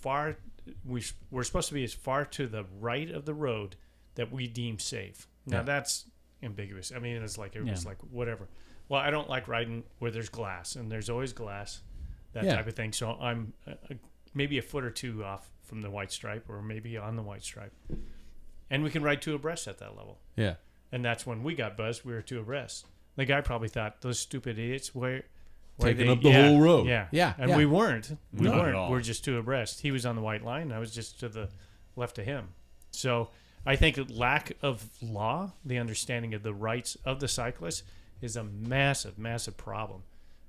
far. We're supposed to be as far to the right of the road that we deem safe. Now Yeah. that's ambiguous. I mean, it's like everybody's Yeah. like whatever. Well, I don't like riding where there's glass, and there's always glass, that Yeah. type of thing. So I'm maybe a foot or 2 off from the white stripe, or maybe on the white stripe, and we can ride 2 abreast at that level. Yeah. And that's when we got buzzed. We were 2 abreast. The guy probably thought, those stupid idiots, why Taking they, up the whole road. Yeah. Yeah, And yeah. we weren't. We Not at weren't. all. We're just 2 abreast. He was on the white line. I was just to the left of him. So I think lack of law, the understanding of the rights of the cyclist, is a massive, massive problem.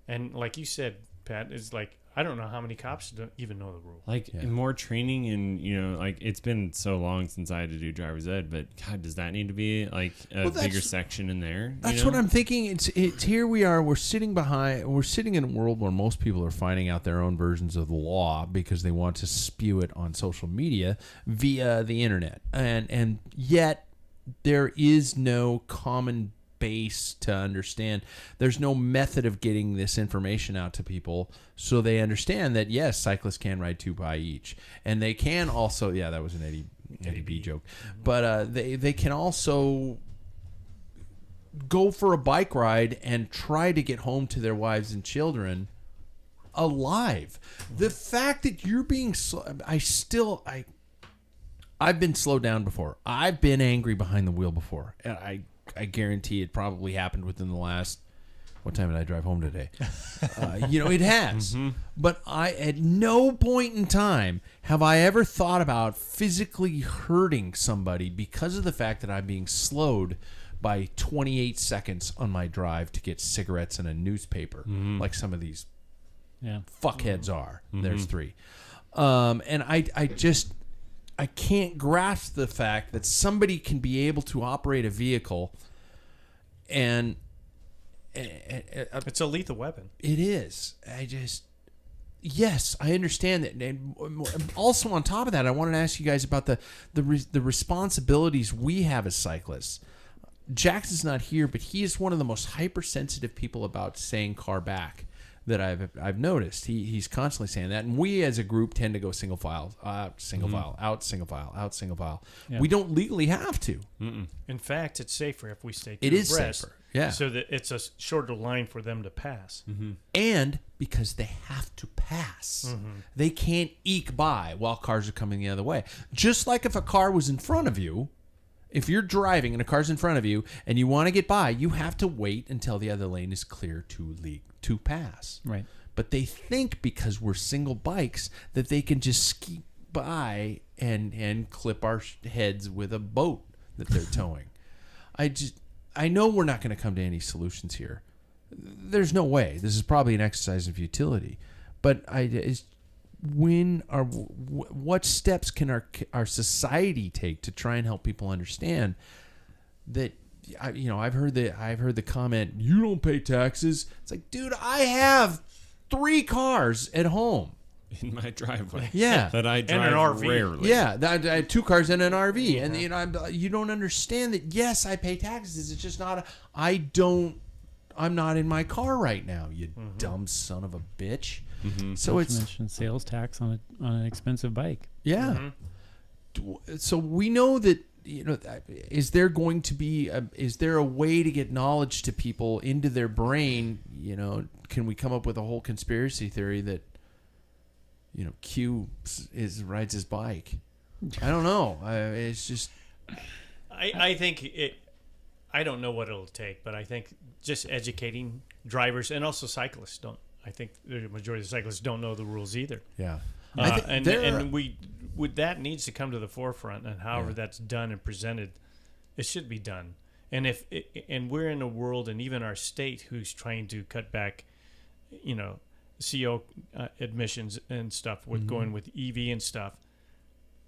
And like you said, Pat, it's like, I don't know how many cops don't even know the rule. Like, Yeah. more training, and like, it's been so long since I had to do driver's ed, but God, does that need to be like a bigger section in there? That's what I'm thinking. It's here we are. We're sitting in a world where most people are finding out their own versions of the law because they want to spew it on social media via the internet, and yet there is no common base to understand. There's no method of getting this information out to people so they understand that yes, cyclists can ride 2 by each, and they can also, yeah, that was an Eddie B joke, but they can also go for a bike ride and try to get home to their wives and children alive. The fact that you're being I've been slowed down before. I've been angry behind the wheel before. And I guarantee it probably happened within the last, what time did I drive home today? It has. Mm-hmm. But at no point in time have I ever thought about physically hurting somebody because of the fact that I'm being slowed by 28 seconds on my drive to get cigarettes and a newspaper, like some of these fuckheads are. There's 3. And I can't grasp the fact that somebody can be able to operate a vehicle and it's a lethal weapon. It is. Yes, I understand that. And also on top of that, I wanted to ask you guys about the responsibilities we have as cyclists. Jackson's not here, but he is one of the most hypersensitive people about saying car back that I've noticed. He's constantly saying that, and we as a group tend to go single file, out, single file, out, single file, out, single file. Yeah. We don't legally have to. Mm-mm. In fact, it's safer if we stay. It is safer. Yeah. So that it's a shorter line for them to pass. Mm-hmm. And because they have to pass. Mm-hmm. They can't eke by while cars are coming the other way. Just like if a car was in front of you, if you're driving and a car's in front of you and you want to get by, you have to wait until the other lane is clear to pass. Right. But they think because we're single bikes that they can just ski by and clip our heads with a boat that they're towing. I know we're not going to come to any solutions here. There's no way. This is probably an exercise in futility. But what steps can our society take to try and help people understand that? I've heard the comment, you don't pay taxes. It's like, dude, I have 3 cars at home in my driveway. Yeah, that I drive and an RV. rarely. Yeah, I have 2 cars and an RV, and you don't understand that. Yes, I pay taxes. It's just not. I'm not in my car right now. You dumb son of a bitch. Mm-hmm. So it's mentioned sales tax on an expensive bike. Yeah. Mm-hmm. So we know that. Is there going to be is there a way to get knowledge to people into their brain? Can we come up with a whole conspiracy theory that Q rides his bike? I don't know. It's just I think I don't know what it'll take, but I think just educating drivers and also cyclists don't. I think the majority of the cyclists don't know the rules either. Yeah. That needs to come to the forefront, and however that's done and presented, it should be done. And we're in a world, and even our state, who's trying to cut back, CO emissions and stuff with going with EV and stuff.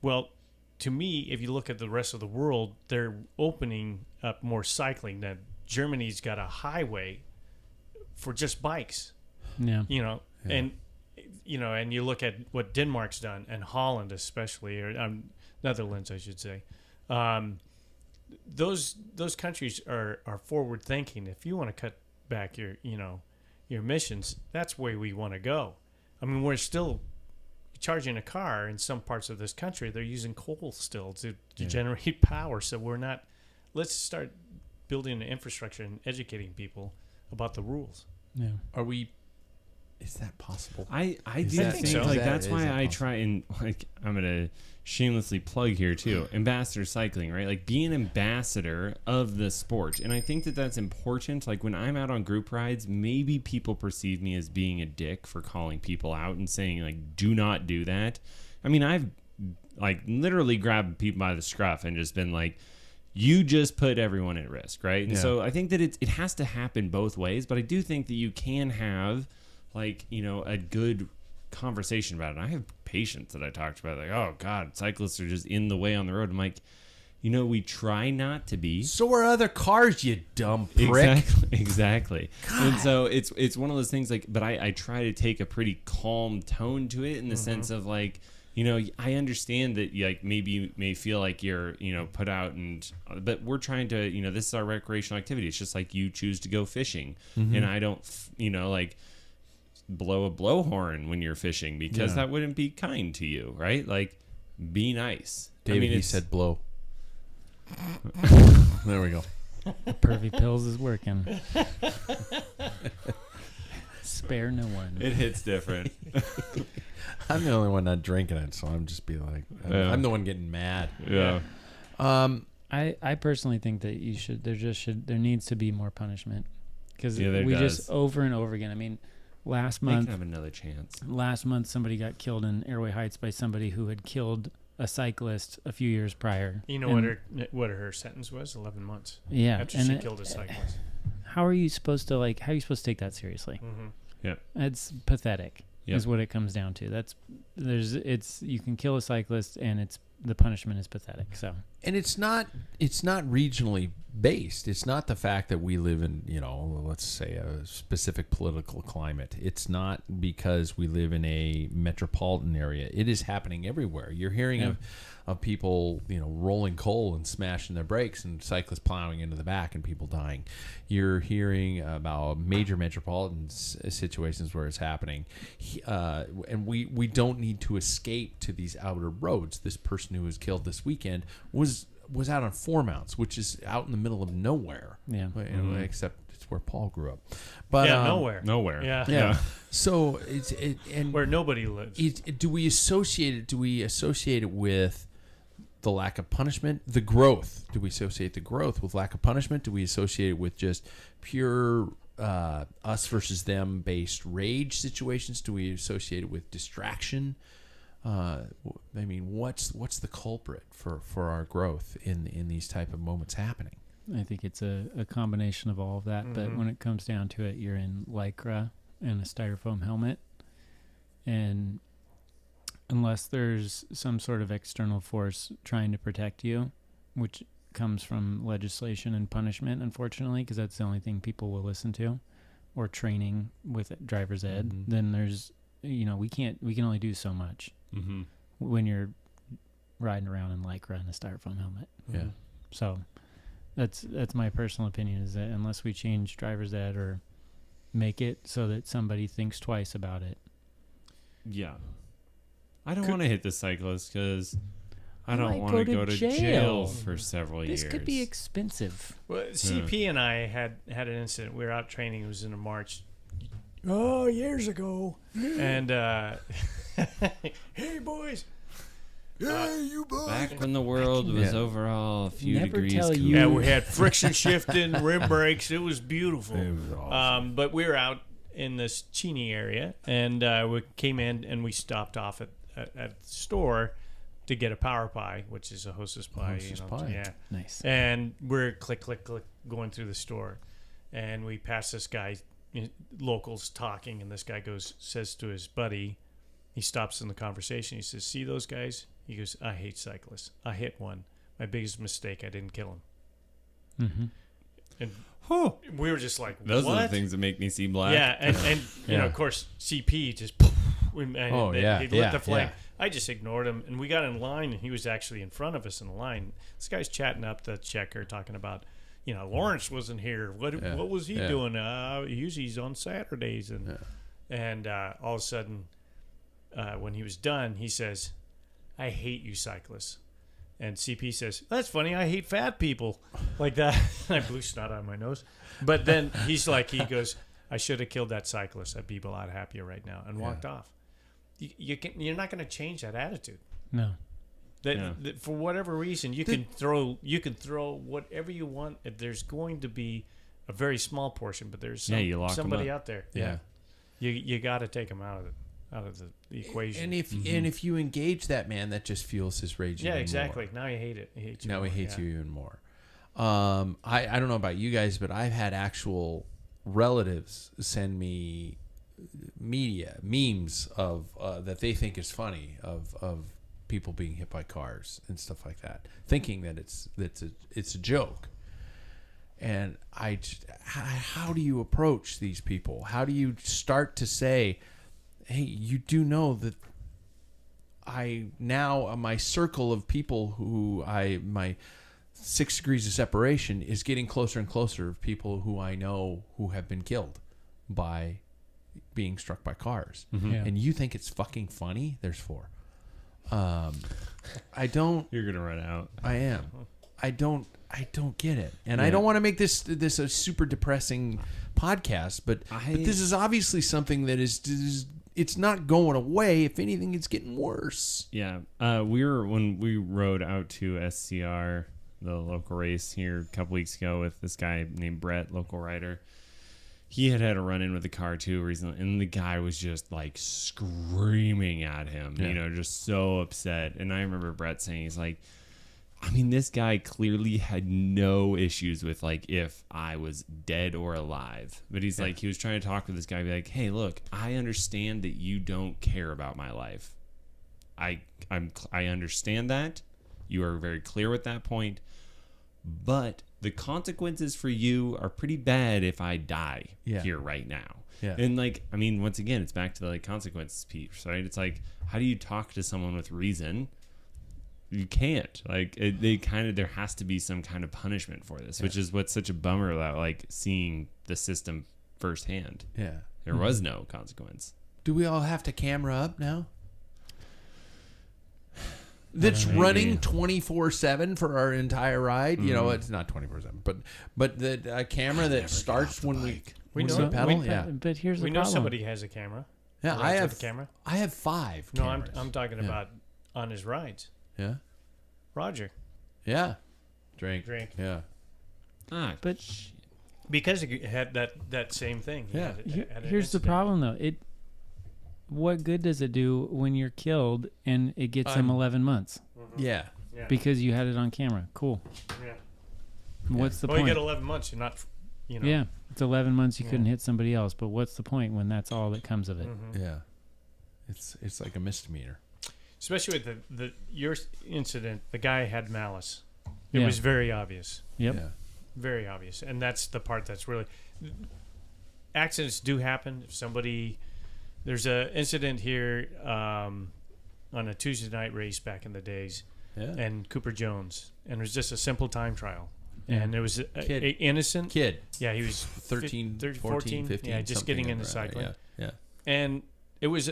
Well, to me, if you look at the rest of the world, they're opening up more cycling. Now, Germany's got a highway for just bikes. Yeah. And you look at what Denmark's done, and Holland especially, or Netherlands, I should say. Those countries are forward thinking. If you want to cut back your emissions, that's where we want to go. I mean, we're still charging a car in some parts of this country. They're using coal still to generate power. So we're not. Let's start building an infrastructure and educating people about the rules. Yeah. Is that possible? I do think so. That's why I try and I'm gonna shamelessly plug here too. Ambassador cycling, right? Like, be an ambassador of the sport, and I think that that's important. Like, when I'm out on group rides, maybe people perceive me as being a dick for calling people out and saying like, do not do that. I mean, I've literally grabbed people by the scruff and just been like, you just put everyone at risk, right? And so I think that it has to happen both ways, but I do think that you can have a good conversation about it. And I have patients that I talked about, like, oh God, cyclists are just in the way on the road. I'm like, we try not to be. So are other cars, you dumb prick. Exactly. And so it's one of those things, but I try to take a pretty calm tone to it in the sense of I understand that maybe you may feel like you're, put out but we're trying to, this is our recreational activity. It's just like you choose to go fishing and I don't, blow a blowhorn when you're fishing because that wouldn't be kind to you, right? Like, be nice. David, he said blow. There we go. The pervy pills is working. Spare no one. It hits different. I'm the only one not drinking it, so I'm just be like, I'm the one getting mad. Yeah. I personally think that there needs to be more punishment, because there we does. just over and over again. I mean, last They can month have another chance. somebody got killed in Airway Heights by somebody who had killed a cyclist a few years prior. You know what her sentence was? 11 months. Yeah, After she killed a cyclist. How are you supposed to take that seriously? Mm-hmm. Yeah. It's pathetic. Yep. Is what it comes down to. You can kill a cyclist and the punishment is pathetic. So, And it's not regionally based. It's not the fact that we live in, let's say a specific political climate. It's not because we live in a metropolitan area. It is happening everywhere. You're hearing of people, rolling coal and smashing their brakes, and cyclists plowing into the back and people dying. You're hearing about major metropolitan situations where it's happening. And we don't need to escape to these outer roads. This person who was killed this weekend was out on 4 Mounts, which is out in the middle of nowhere. yeah. Except it's where Paul grew up. But nowhere. Yeah. Yeah. So and Where nobody lives. do we associate it with the lack of punishment, the growth? Do we associate the growth with lack of punishment? Do we associate it with just pure us versus them based rage situations? Do we associate it with distraction? What's the culprit for our growth in these type of moments happening? I think it's a combination of all of that. But when it comes down to it, you're in Lycra and a styrofoam helmet, and unless there's some sort of external force trying to protect you, which comes from legislation and punishment, unfortunately, because that's the only thing people will listen to, or training with driver's ed, then there's, we can only do so much when you're riding around in Lycra and a styrofoam helmet. Yeah. So that's my personal opinion, is that unless we change driver's ed or make it so that somebody thinks twice about it. Yeah. I don't want to hit the cyclist because I don't might want to go to jail. jail for several years. This could be expensive. Well, CP and I had an incident. We were out training. It was in a March. Oh, years ago. And, hey, boys. Hey, you boys. Back when the world was overall a few Never degrees tell cooler. you- Yeah, we had friction shifting, rim brakes. It was beautiful. It was awesome. But we were out in this Cheney area, and we came in and we stopped off at the store to get a power pie, which is a hostess pie. Hostess pie. Yeah. Nice. And we're click, click, click going through the store, and we pass this guy, locals talking, and this guy says to his buddy, he stops in the conversation. He says, "See those guys?" He goes, "I hate cyclists. I hit one. My biggest mistake, I didn't kill him." Mm-hmm. And we were just like, Those what? are the things that make me see black. Yeah, and Yeah. of course, CP just he lit the flame. yeah. I just ignored him, and we got in line, and he was actually in front of us in the line. This guy's chatting up the checker, talking about, Lawrence wasn't here. What was he doing? He's on Saturdays, and all of a sudden, when he was done, he says, "I hate you cyclists." And CP says, "That's funny. I hate fat people," like that. I blew snot out of my nose. But then he goes, "I should have killed that cyclist. I'd be a lot happier right now," and walked off. You're not going to change that attitude. No. That for whatever reason, you can throw whatever you want. There's going to be a very small portion, but there's somebody out there. Yeah. You got to take them out of the equation. And if you engage that man, that just fuels his rage. Yeah, even exactly. more. Now he hates you. Now more. he hates you even more. I don't know about you guys, but I've had actual relatives send me memes of that they think is funny of people being hit by cars and stuff like that, thinking that it's a joke. And how do you approach these people? How do you start to say, hey, you do know that my circle of people who my 6 degrees of separation is getting closer and closer of people who I know who have been killed by being struck by cars. Yeah. And you think it's fucking funny? There's 4. I don't. You're going to run out. I am. I don't get it. And I don't want to make this a super depressing podcast, but this is obviously something that is it's not going away. If anything, it's getting worse. Yeah. When we rode out to SCR, the local race here a couple weeks ago with this guy named Brett, local rider. He had a run-in with the car too recently, and the guy was just like screaming at him, just so upset. And I remember Brett saying, he's like, I mean, this guy clearly had no issues with like if I was dead or alive. But he's like, he was trying to talk to this guy, be like, hey, look, I understand that you don't care about my life. I understand that. You are very clear with that point. But the consequences for you are pretty bad if I die here right now. Yeah. And like, I mean, once again, it's back to the like consequences piece, right? It's like, how do you talk to someone with reason? You can't. Like, there has to be some kind of punishment for this, which is what's such a bummer about like seeing the system firsthand. Yeah. There was no consequence. Do we all have to camera up now? That's running 24/7 for our entire ride. You know, it's not 24/7, but the camera that starts when we know pedal. But here's the problem. We know somebody has a camera. Yeah, I have a camera. I have 5 cameras. No, I'm talking about on his rides. Yeah. Roger. Yeah. Drink. Yeah. But because he had that same thing. Here's the problem though. What good does it do when you're killed and it gets him 11 months? Yeah. Because you had it on camera. Cool. Yeah. What's the point? Well, you get 11 months. You're not, Yeah. It's 11 months you couldn't hit somebody else, but what's the point when that's all that comes of it? Mm-hmm. Yeah. It's like a misdemeanor. Especially with your incident, the guy had malice. It was very obvious. Yep. Yeah. Very obvious. And that's the part that's really... Accidents do happen. If somebody... There's an incident here on a Tuesday night race back in the days, and Cooper Jones, and it was just a simple time trial, and it was a innocent kid. Yeah, he was 13, 14, 15. Yeah, just getting into cycling. Yeah. And it was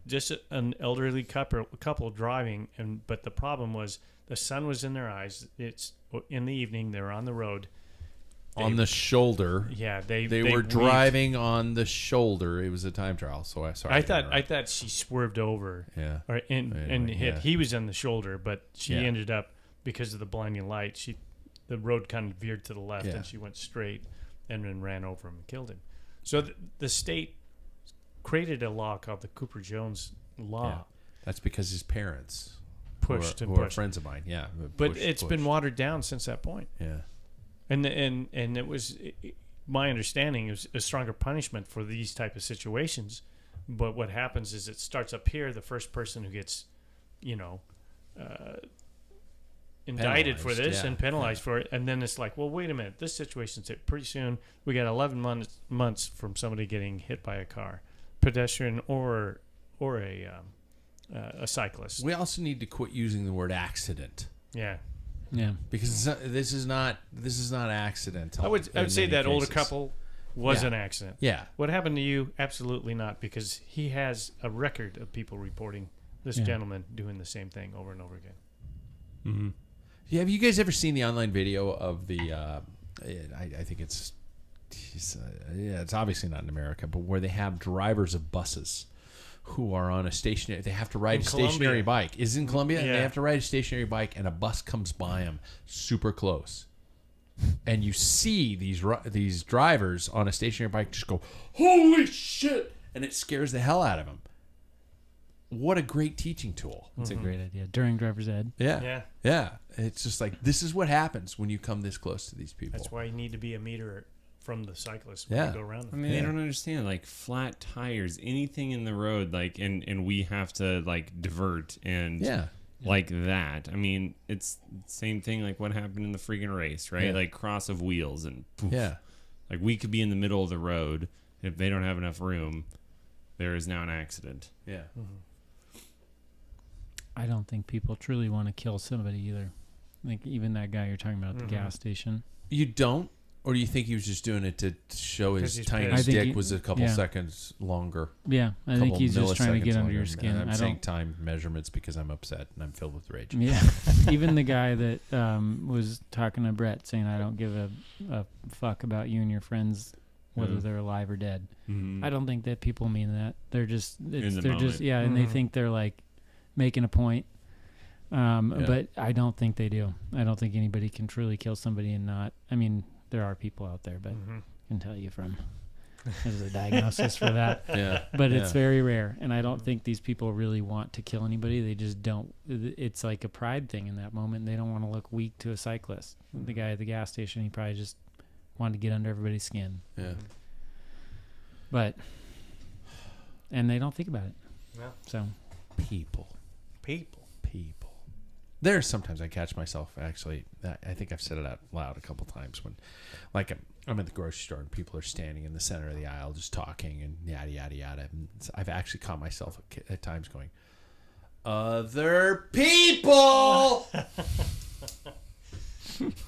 just an elderly couple driving, but the problem was the sun was in their eyes. It's in the evening. They're on the road. On the shoulder. Yeah, they were driving on the shoulder. It was a time trial, so I thought she swerved over. Yeah. And hit. Yeah. He was on the shoulder, but she ended up, because of the blinding light, the road kind of veered to the left, and she went straight and then ran over him and killed him. So the state created a law called the Cooper Jones law. Yeah. That's because his parents pushed who are friends of mine. Yeah. But it's been watered down since that point. Yeah. And it was my understanding, it was a stronger punishment for these type of situations. But what happens is it starts up here. The first person who gets, indicted for this and penalized for it, and then it's like, well, wait a minute, this situation's pretty soon. We got 11 months from somebody getting hit by a car, pedestrian or a cyclist. We also need to quit using the word accident. Yeah. Yeah, because this is not accidental. I would say that older couple was an accident. Yeah. What happened to you? Absolutely not, because he has a record of people reporting this gentleman doing the same thing over and over again. Mm-hmm. Yeah. Have you guys ever seen the online video of the? I think it's obviously not in America, but where they have drivers of buses who are on a stationary, they have to ride a stationary bike. Is it in Colombia? And they have to ride a stationary bike, and a bus comes by them super close. And you see these drivers on a stationary bike just go, holy shit! And it scares the hell out of them. What a great teaching tool. It's a great idea. During driver's ed. Yeah. It's just like, this is what happens when you come this close to these people. That's why you need to be a meter from the cyclists when you go around them. I mean, I don't understand, like flat tires, anything in the road, like, and we have to like divert and like that. I mean, it's the same thing like what happened in the freaking race, right? Like cross of wheels and poof. Like we could be in the middle of the road. If they don't have enough room, there is now an accident. Yeah. Mm-hmm. I don't think people truly want to kill somebody either. Like even that guy you're talking about at the gas station. You don't? Or do you think he was just doing it to show his 'Cause he's tiny pissed. dick was a couple seconds longer? Yeah, I think Couple he's just trying to get milliseconds under your longer, skin. and I'm I saying don't. time measurements because I'm upset and I'm filled with rage. Yeah, even the guy that was talking to Brett saying, "I don't give a fuck about you and your friends, whether they're alive or dead." Mhm. I don't think that people mean that. They're just the they're moment. just and they Mhm. think they're like making a point. But I don't think they do. I don't think anybody can truly kill somebody and not. I mean, there are people out there, but Mhm. I can tell you from there's a diagnosis for that. Yeah. But yeah. it's very rare, and I don't think these people really want to kill anybody. They just don't. It's like a pride thing in that moment. They don't want to look weak to a cyclist. The guy at the gas station, he probably just wanted to get under everybody's skin. Yeah. And they don't think about it. No. So People. People. There's sometimes I catch myself, actually, I think I've said it out loud a couple times when, like, I'm at the grocery store and people are standing in the center of the aisle just talking and yada, yada, yada. And I've actually caught myself at times going, other people!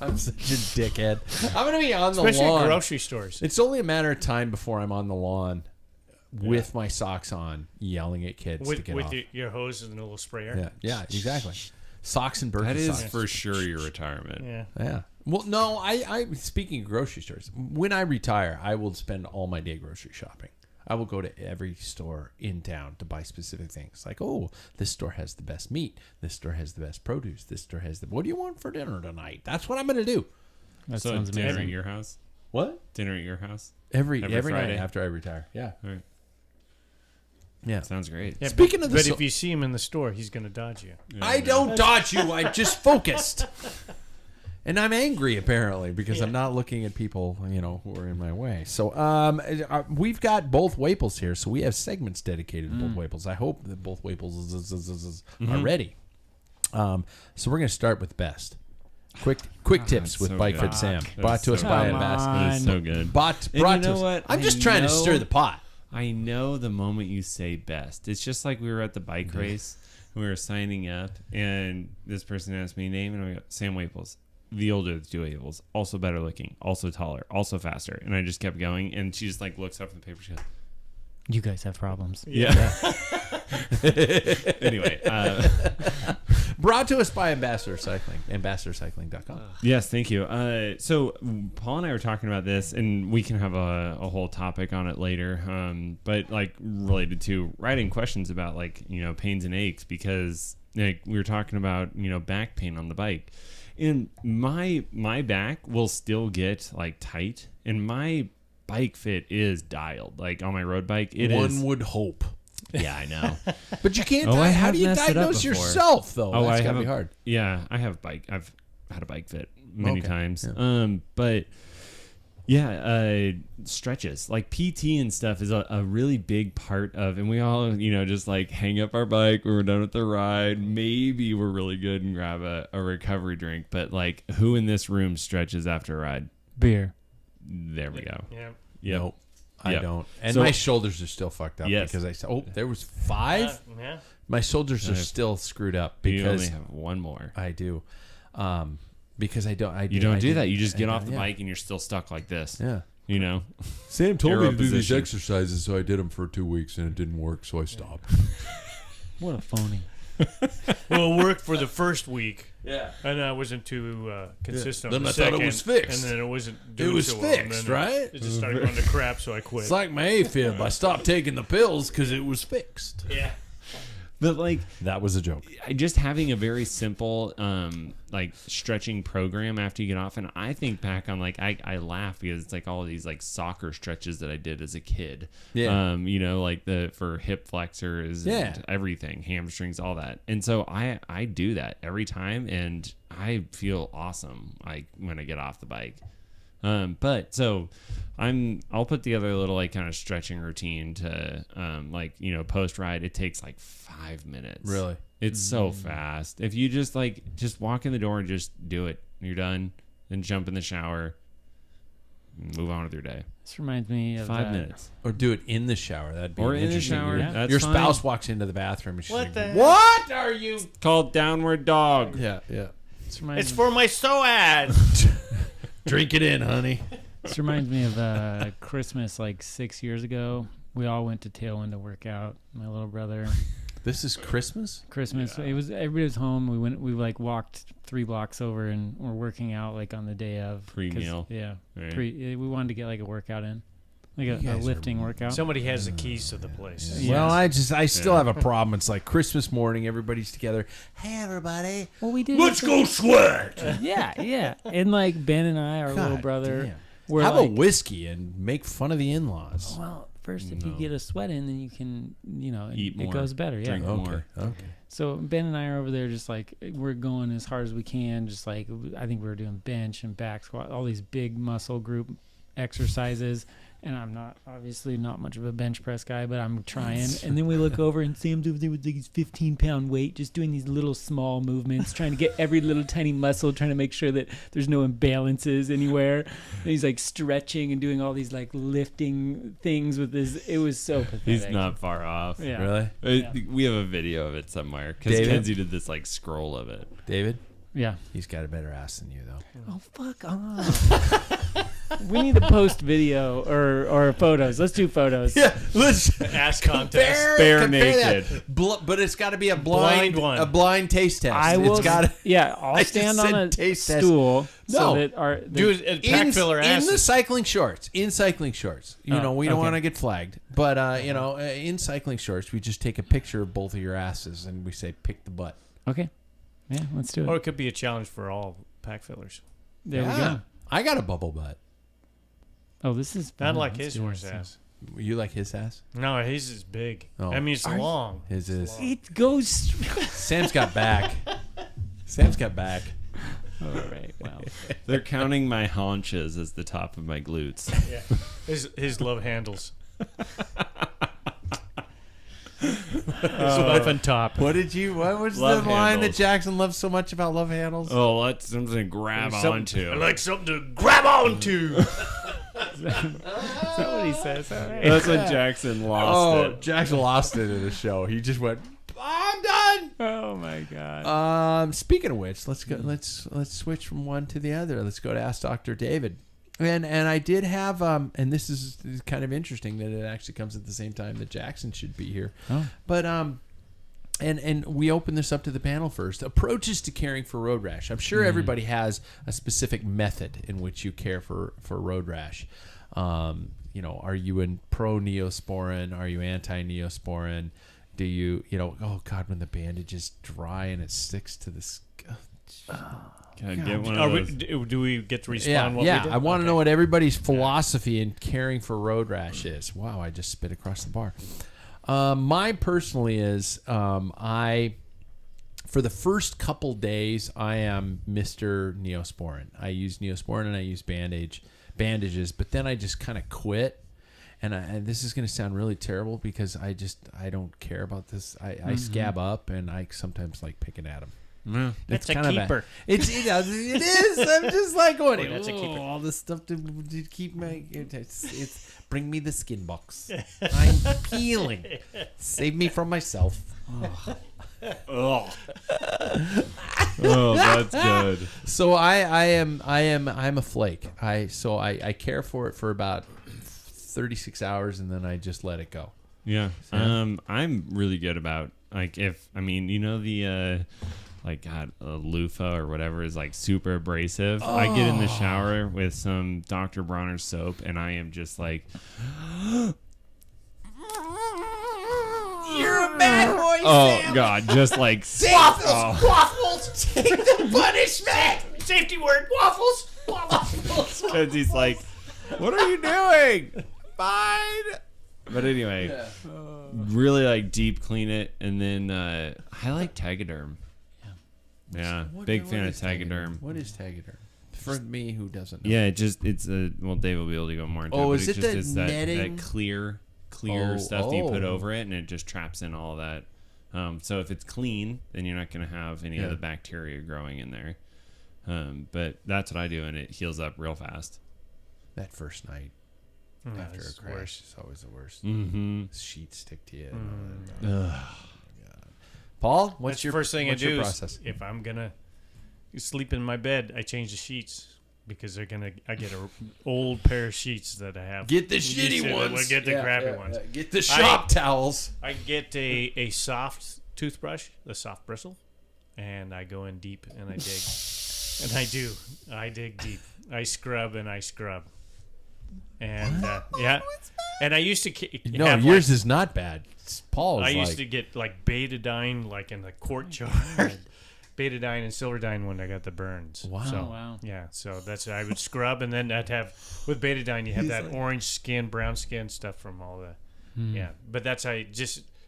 I'm such a dickhead. I'm going to be on the Especially lawn. at grocery stores. It's only a matter of time before I'm on the lawn with my socks on, yelling at kids to With, get with off. your hose and a little sprayer. Yeah, exactly. Socks and Birkenstocks. That is for sure your retirement. Yeah. Yeah. Well, no, I speaking of grocery stores, when I retire, I will spend all my day grocery shopping. I will go to every store in town to buy specific things. Like, oh, this store has the best meat. This store has the best produce. This store has the... What do you want for dinner tonight? That's what I'm going to do. that So sounds dinner amazing. at your house? What? Dinner at your house? Every Every night Friday? after I retire. Yeah. All right. Yeah. Sounds great. Yeah, Speaking but, of the but so- if you see him in the store, he's going to dodge you. I don't dodge you. I'm just focused. And I'm angry, apparently, because I'm not looking at people, who are in my way. So we've got both Waples here, so we have segments dedicated to both Waples. I hope that both Waples are ready. So we're going to start with best. Quick tips that's with so Bike good. Fit Sam. That's Brought to us so by good. Ambassador. That is so good. Brought you to know us. what? I'm just I trying to know- stir the pot. I know the moment you say best. It's just like we were at the bike race and we were signing up, and this person asked me name, and I go, Sam Waples, the older of the two Waples, also better looking, also taller, also faster. And I just kept going, and she just like looks up from the paper. She goes, You guys have problems. yeah. Anyway, Brought to us by Ambassador Cycling. AmbassadorCycling.com. yes, thank you. So Paul and I were talking about this, and we can have a whole topic on it later. But like related to writing questions about like pains and aches, because like we were talking about back pain on the bike, and my back will still get like tight, and my bike fit is dialed. Like on my road bike, it is. One would hope. Yeah, I know. But you can't. Oh, I how have do you messed it up diagnose before. yourself, though? Oh, That's I gotta have be hard. Yeah, I have bike. I've had a bike fit many Okay, times. yeah. But yeah, stretches like PT and stuff is a really big part of, and we all just like hang up our bike when we're done with the ride. Maybe we're really good and grab a recovery drink, but like who in this room stretches after a ride? Beer. There we go. Yeah. Yep. Nope, I Yep. don't. And So- my shoulders are still fucked up Yes. because I said, there was 5. Yeah. My shoulders are I've- still screwed up You only because have one more. I do. Because I don't. You don't do that. You just get I off don't- the yeah. bike and you're still stuck like this. Yeah. Sam told Arrow me to do these position. exercises, so I did them for 2 weeks, and it didn't work, so I stopped. What a phony. Well, it worked for the first week, Yeah. and I wasn't too consistent. Then on the I thought it second, was fixed. and then it wasn't. It Doing was so well, and fixed, then right? It just started going to crap, so I quit. It's like my AFib. I stopped taking the pills because it was fixed. yeah. But like That was a joke. just having a very simple like stretching program after you get off, and I think back on like I laugh because it's like all of these like soccer stretches that I did as a kid. Yeah. Like for hip flexors Yeah. and everything, hamstrings, all that. And so I do that every time, and I feel awesome like when I get off the bike. But so I'll put together a little like kind of stretching routine to post ride. It takes like 5 minutes. Really? It's so fast. If you just walk in the door and just do it, you're done. Then jump in the shower, move on with your day. This reminds me of 5 minutes. Or do it in the shower. That'd be Or in the interesting. shower. Your, That's your fine. spouse walks into the bathroom and she's What like, the heck? "What are you?" Called downward dog. Yeah. This reminds It's me- for my psoas. Drink it in, honey. This reminds me of Christmas like 6 years ago. We all went to Tailwind to work out. My little brother. This is Christmas? Christmas. Yeah. It was everybody was home. We like walked 3 blocks over and we're working out like on the day of pre-meal. Yeah. Right. We wanted to get like a workout in. Like a lifting workout. Somebody has the keys to the place. Yeah. Well, I still have a problem. It's like Christmas morning, everybody's together. Hey, everybody. Well, we did. Let's go sweat. Yeah. And like Ben and I, our little brother, were have like, a whiskey and make fun of the in-laws. Well, first, if you get a sweat in, then you can, eat more. It goes better. Yeah. Drink more. Okay. So Ben and I are over there just like, we're going as hard as we can. Just like, I think we were doing bench and back squat, all these big muscle group exercises. And I'm obviously not much of a bench press guy, but I'm trying. And then we look over and Sam's over there with his 15-pound weight, just doing these little small movements, trying to get every little tiny muscle, trying to make sure that there's no imbalances anywhere. And he's like stretching and doing all these like lifting things with his. It was so pathetic. He's not far off. Yeah. Really? We have a video of it somewhere because David? Kenzie did this like scroll of it. David? Yeah. He's got a better ass than you, though. Oh, fuck off. We need to post video or photos. Let's do photos. Yeah, let's Ass contest. Bare compare naked. that. But it's got to be a blind one. A blind taste test. I will. It's got I'll I just stand on said a taste test. stool so No. that our Do a Packfiller in the asses. cycling shorts. In cycling shorts. You Oh, know, we don't okay. want to get flagged. But, in cycling shorts, we just take a picture of both of your asses and we say, pick the butt. Okay. Yeah, let's do it. Or it could be a challenge for all pack fillers. There we go. I got a bubble butt. Oh, this is Not fun. like Let's his do horse this. ass. You like his ass? No, his is big. Oh. I mean, it's long. His is. It goes. Sam's got back. Sam's got back. All right. Well, They're counting my haunches as the top of my glutes. Yeah. His love handles. His muffin top. What was Love the line that handles. Jackson loves so much about love handles? Oh, that's something to grab onto. I like something to grab onto. is that what he says? All right. That's when Jackson lost it. Jackson lost it in the show. He just went, I'm done. Oh my God. Speaking of which, let's go. Let's switch from one to the other. Let's go to Ask Dr. David. And I did have and this is kind of interesting that it actually comes at the same time that Jackson should be here. Oh. But and we open this up to the panel first. Approaches to caring for road rash. I'm sure everybody has a specific method in which you care for road rash. Are you in pro Neosporin? Are you anti Neosporin? Do you oh God, when the bandage is dry and it sticks to the skin. Can I get one of those? Do we get to respond? What we did? I want to know what everybody's philosophy in caring for road rash is. Wow, I just spit across the bar. Mine personally is for the first couple days, I am Mr. Neosporin. I use Neosporin and I use bandages, but then I just kind of quit. And this is going to sound really terrible because I don't care about this. I scab up and I sometimes like picking at them. Yeah. That's a kind of keeper. It is. I'm just like going. Boy, that's a keeper. All this stuff to keep my. It's bring me the skin box. I'm peeling. Save me from myself. Oh, that's good. So I'm a flake. I care for it for about 36 hours and then I just let it go. Yeah. I'm really good about the loofah or whatever is like super abrasive. I get in the shower with some Dr. Bronner's soap and I am just like, You're a bad boy, oh Sam. God, just like Waffles, take the punishment. Safety word. Waffles. because he's like, what are you doing? Fine. But anyway, really like deep clean it, and then I like Tegaderm. Yeah, big fan of Tegaderm. What is Tegaderm? For me, who doesn't know. Yeah, Dave will be able to go more into it. Oh, but is it's it just the it's netting? that clear stuff that you put over it, and it just traps in all that. So if it's clean, then you're not going to have any of the bacteria growing in there. But that's what I do, and it heals up real fast. That first night after a crash is always the worst. Mm-hmm. Sheets stick to you. Paul, what's That's your the first thing what's I do your is process? if I'm gonna sleep in my bed, I change the sheets. because I get a old pair of sheets that I have. Get the shitty ones. We'll get the crappy ones. Get the shop towels. I get a soft toothbrush, a soft bristle, and I go in deep and I dig. And I dig deep. I scrub and I scrub. And yeah. And I used to No, have yours is not bad. Paul's I used to get like betadine like in the quart jar. Betadine and Silverdine when I got the burns. Wow. So, wow. Yeah, so I would scrub, and then I'd have, with betadine, you have that orange skin, brown skin stuff from all the, yeah. But that's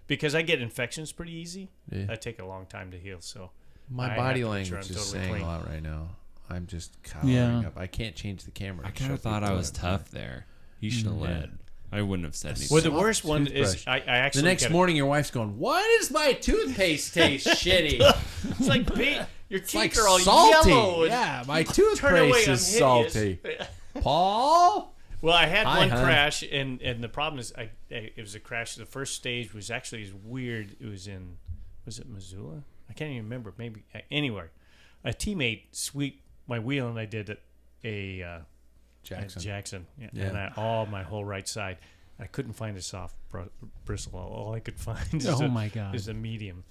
because I get infections pretty easy, that take a long time to heal, so. My body language is saying a lot right now. I'm just cowering up. I can't change the camera. I kind of thought I was tough there. You should have led. I wouldn't have said anything. Well, the worst one is I actually the next morning your wife's going, why does my toothpaste taste shitty? It's like your teeth like are all salty. yellow. Yeah, my toothpaste is salty. Paul? Well, I had one crash, and the problem is it was a crash. The first stage was actually weird. It was it Missoula? I can't even remember. Maybe anywhere. A teammate sweeped my wheel, and I did a Jackson. Yeah. And my whole right side. I couldn't find a soft bristle. All I could find is a medium,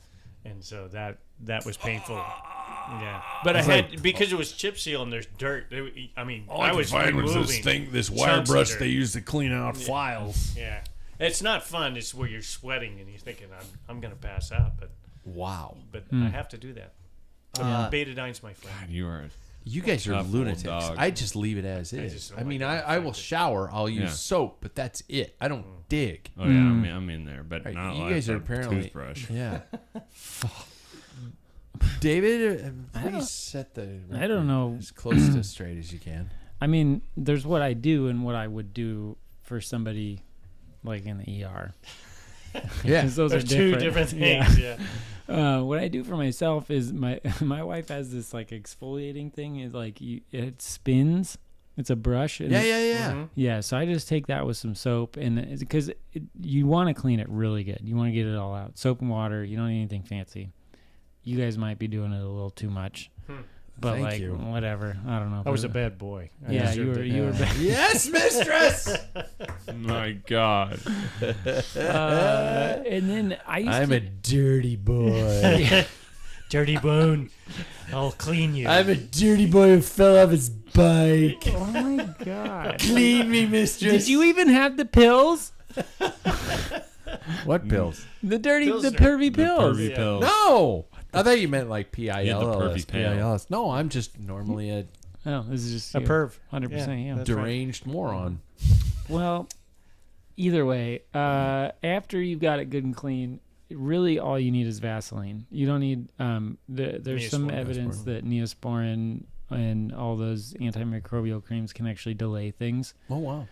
and so that was painful. Yeah, but I had because it was chip seal and there's dirt. I was removing this wire brush they use to clean out files. Yeah, it's not fun. It's where you're sweating and you're thinking I'm gonna pass out, but I have to do that. Betadine's my friend. God, you guys are lunatics. I just leave it as is. I will shower. I'll use soap, but that's it. I don't dig. Oh yeah, I'm in there, but not you like guys are a apparently toothbrush. Yeah. David, please set the I don't know as close to straight as you can. I mean, there's what I do and what I would do for somebody like in the ER. Yeah, those They're are two different things. Yeah. What I do for myself is my wife has this like exfoliating thing. Is like it spins. It's a brush. And yeah. Mm-hmm. Yeah. So I just take that with some soap, and because you want to clean it really good. You want to get it all out. Soap and water. You don't need anything fancy. You guys might be doing it a little too much. But Thank you. Whatever. I don't know. I was a bad boy. You were bad. Yes, mistress. My God. And then I'm a dirty boy. Dirty bone. I'll clean you. I'm a dirty boy who fell off his bike. Oh my God. Clean me, mistress. Did you even have the pills? What pills? The Pilsner. pervy pills. Pervy pills. No. I thought you meant like PILS. pervy PILs. No, I'm just normally a Oh, this is just A you. perv. 100%. Yeah. deranged moron. Well, either way, after you've got it good and clean, really all you need is Vaseline. You don't need. There's some evidence that Neosporin and all those antimicrobial creams can actually delay things. Oh wow.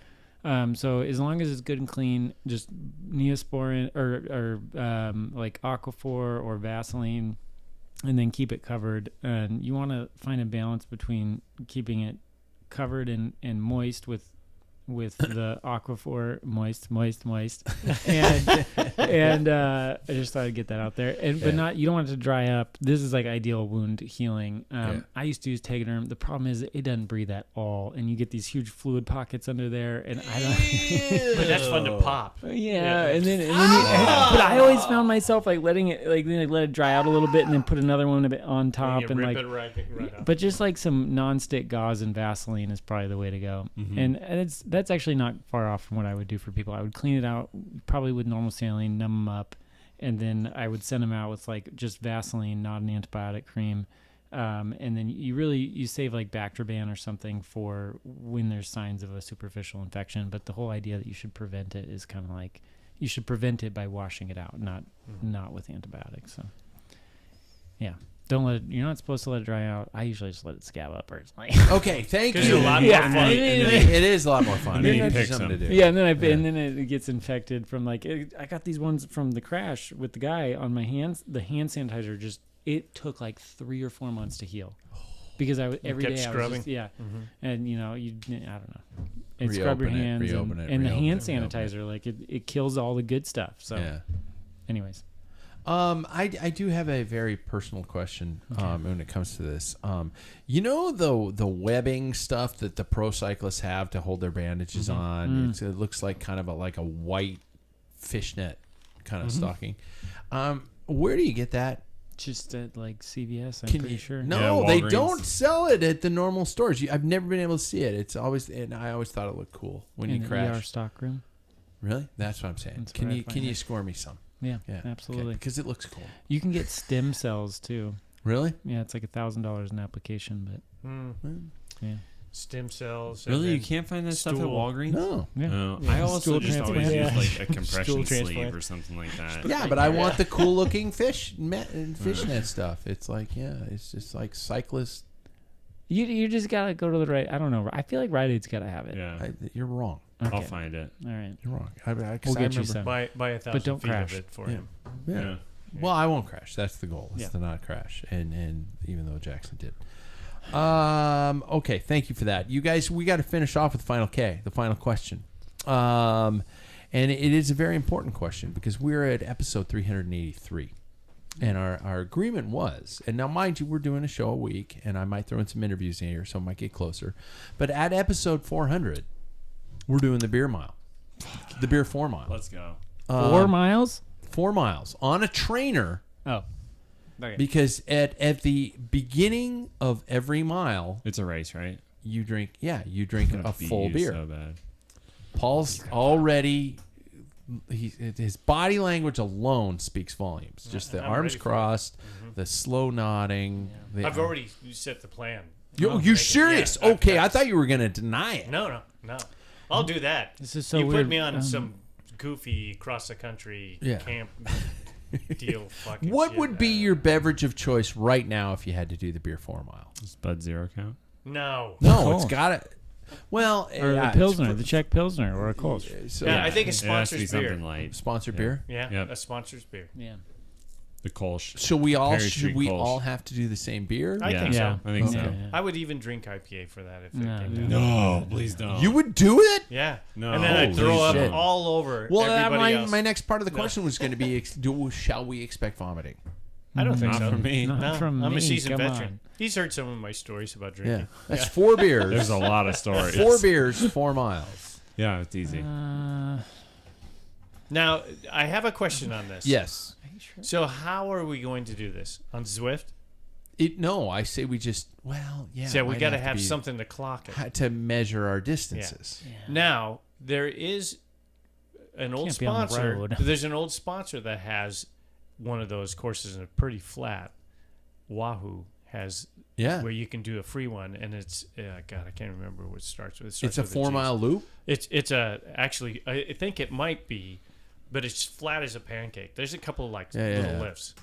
So as long as it's good and clean, just Neosporin or like Aquaphor or Vaseline, and then keep it covered. And you want to find a balance between keeping it covered and moist with the Aquaphor moist, and I just thought I'd get that out there. But you don't want it to dry up. This is like ideal wound healing. I used to use Tegaderm. The problem is it doesn't breathe at all, and you get these huge fluid pockets under there. And I don't. But that's fun to pop. Yeah, and then but I always found myself like letting it then let it dry out a little bit, and then put another one a bit on top, You and rip like. it right up. But just like some non-stick gauze and Vaseline is probably the way to go. And that's actually not far off from what I would do for people. I would clean it out probably with normal saline, numb them up, and then I would send them out with like just Vaseline, not an antibiotic cream. And then you save like Bactroban or something for when there's signs of a superficial infection. But the whole idea that you should prevent it is kind of like you should prevent it by washing it out, not with antibiotics. So yeah. You're not supposed to let it dry out. I usually just let it scab up personally. Okay, thank It's you. a lot more fun. It is a lot more fun. then you It gives pick something to some. do. Yeah, and then it gets infected from like I got these ones from the crash with the guy on my hands. The hand sanitizer it took like 3 or 4 months to heal because I was every kept day scrubbing? and I don't know, and scrub Reopen your it, hands reopen it, and the reopen hand it, reopen it. sanitizer like it kills all the good stuff. So, Yeah. anyways, I do have a very personal question when it comes to this. You know the webbing stuff that the pro cyclists have to hold their bandages on. It looks like kind of like a white fishnet kind of stocking. Where do you get that? Just at like CVS, I'm pretty sure. No, Yeah, they Walgreens. don't sell it at the normal stores. I've never been able to see it. It's always, and I always thought it looked cool when In you the crash. ER stockroom. Really? That's what I'm saying. That's Can where I you find can you it. score me some? Yeah, Yeah, absolutely. because it looks cool. You can get stem cells too. Really? Yeah, it's like $1,000 an application, but yeah. Stem cells. and Really, you then can't find that stuff at stool. Walgreens? No. Yeah. No, Yeah. I also Stool just always transplant. use Yeah. like a compression Stool sleeve transplant. or something like that. Yeah, but I want the cool looking fishnet stuff. It's like, it's just like cyclist. You just gotta go to the right. I don't know. I feel like Rite Aid's gotta have it. Yeah, You're wrong. Okay. I'll find it. All right. You're wrong. We'll get you remember- some. Buy 1,000 don't feet crash. of it for Yeah. him. Yeah. Yeah. Well, I won't crash. That's the goal. Is Yeah. to not crash. And even though Jackson did. Okay. Thank you for that. You guys, we got to finish off with the final question. And it is a very important question because we're at episode 383. And our agreement was, and now mind you, we're doing a show a week, and I might throw in some interviews in here, so it might get closer. But at episode 400, we're doing the beer mile, the beer 4 mile. Let's go. 4 miles? 4 miles on a trainer. Oh. Okay. Because at the beginning of every mile, It's a race, right? you drink a full beer. So bad. Paul's already, his body language alone speaks volumes. Just the I'm arms ready for it. crossed, the slow nodding. the- I've already set the plan. You I'll you make it. serious? Yeah, Okay, I I've- thought you were gonna deny it. No. I'll do that. This is so you weird. put me on some goofy cross the country Yeah. camp deal. Fucking What shit. would be your beverage of choice right now if you had to do the beer 4 mile? Does Bud Zero count? No. No, it's Kolsch. got to. Well, Or yeah, the Pilsner, the Czech Pilsner, or a Kolsch. So, Yeah, I think it It has to be sponsors beer. something light. sponsored beer. Yeah, Yep. a sponsors beer. Yeah. The Kolsch. So we all Perry should Street we Kolsch. all have to do the same beer? I think Yeah. so. I think Okay. so. Yeah. I would even drink IPA for that if it No. came down. No, please don't. You would do it? Yeah. No. And then I'd throw Holy up shit. all over Well, everybody else. my next part of the question was going to be: shall we expect vomiting? I don't think Not so. from me. Not No, from I'm me. a seasoned Come veteran. on. He's heard some of my stories about Yeah, drinking. that's 4 beers. There's a lot of stories. 4 beers, 4 miles. Yeah, it's easy. Now, I have a question on this. Yes. So how are we going to do this? On Zwift? No, I say we just. Well, yeah. So we might got to to have be- something to clock it. to measure our distances. Now, there is an old Can't be on the sponsor. road. There's an old sponsor that has one of those courses and it's pretty flat. Wahoo has Yeah. where you can do a free one, and it's God, I can't remember what it starts with. It It's starts a with 4 G. mile loop. It's a actually I think it might be, but it's flat as a pancake. There's a couple of like little yeah. lifts,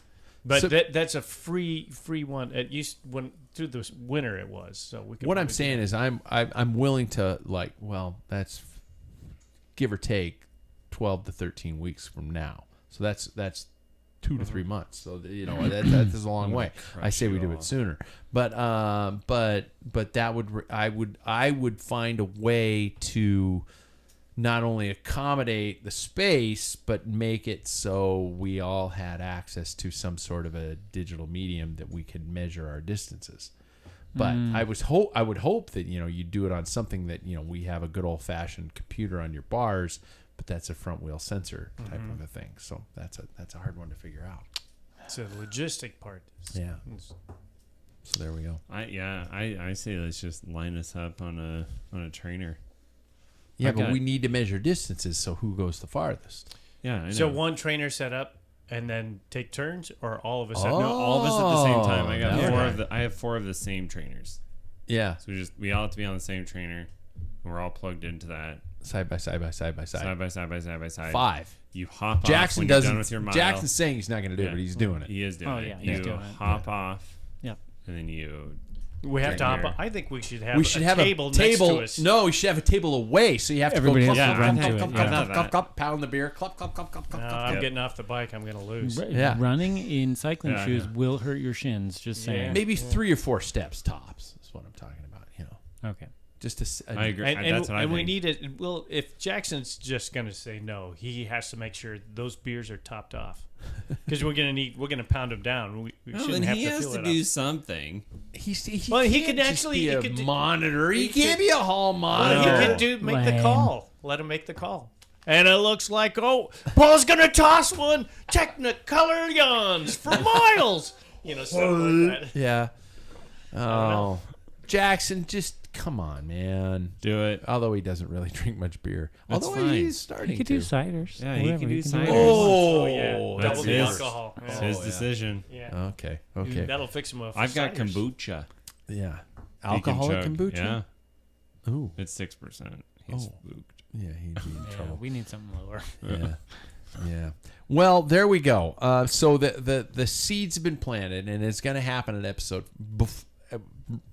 but So- that's a free one. It used when through the winter it was. So we could What I'm probably do saying is, I'm willing to that's give or take 12 to 13 weeks from now. So that's 2 to 3 months. So that is a long way. I say we do it sooner, but that would I would find a way to not only accommodate the space but make it so we all had access to some sort of a digital medium that we could measure our distances. But I would hope that you do it on something that we have a good old fashioned computer on your bars, but that's a front wheel sensor type of a thing. So that's a hard one to figure out. It's a logistic part. Yeah. So there we go. I say let's just line us up on a trainer. Yeah, Okay. but we need to measure distances. So who goes the farthest? Yeah, I know. So one trainer set up and then take turns, or all of us. Oh. No, all of us at the same time. I got Okay. 4 of the. I have 4 of the same trainers. Yeah, So we all have to be on the same trainer. And we're all plugged into that. side by side by side by side. Side by side by side by side. 5. You hop off Jackson when you're done doesn't. with your mile. Jackson's saying he's not going to do it, Yeah. but he's doing it. He is doing Oh, it. yeah, he's You doing it. hop off. Yep. And then you. We have to Right hop. here. I think we should have. We should have table a table. next to us. No, we should have a table away, so you have to Everybody go has clup, to run clup, to clup, it, clup, yeah. clup, clup, clup, pound the beer, clup, clup, clup, clup, clup, No, clup. I'm Yep. getting off the bike. I'm going to lose. Yeah. Running in cycling Yeah, shoes yeah. will hurt your shins. Just saying. Yeah. Maybe 3 or 4 steps tops is what I'm talking about. Okay. Just I agree. And, That's what I and we think. need it. Well, if Jackson's just going to say no, he has to make sure those beers are topped off. Because we're gonna pound them down. We Well, shouldn't then have he to has fill to it do up. something. he Well, he can't could just actually- be he a could do- monitor. He he can't could- be a hall Well, monitor. he could make the Lame. call. Let him make the call. And it looks like, Paul's gonna toss one. Technicolor yawns for miles. Something like that. Yeah. Oh, Jackson, just come on, man. Do it. Although he doesn't really drink much beer. That's Although fine. he's starting He could to. do ciders. Yeah, he Whatever, can do ciders. whatever. Oh, yeah. that's Double the his. alcohol. It's Yeah. his decision. Yeah. Okay. Okay. That'll fix him up. I've got kombucha. Yeah. He can Alcoholic chug. kombucha. Yeah, Ooh. it's 6%. He's spooked. Yeah, he'd be in Yeah, trouble. we need something lower. Yeah. Yeah. Well, there we go. So the seeds have been planted, and it's going to happen at episode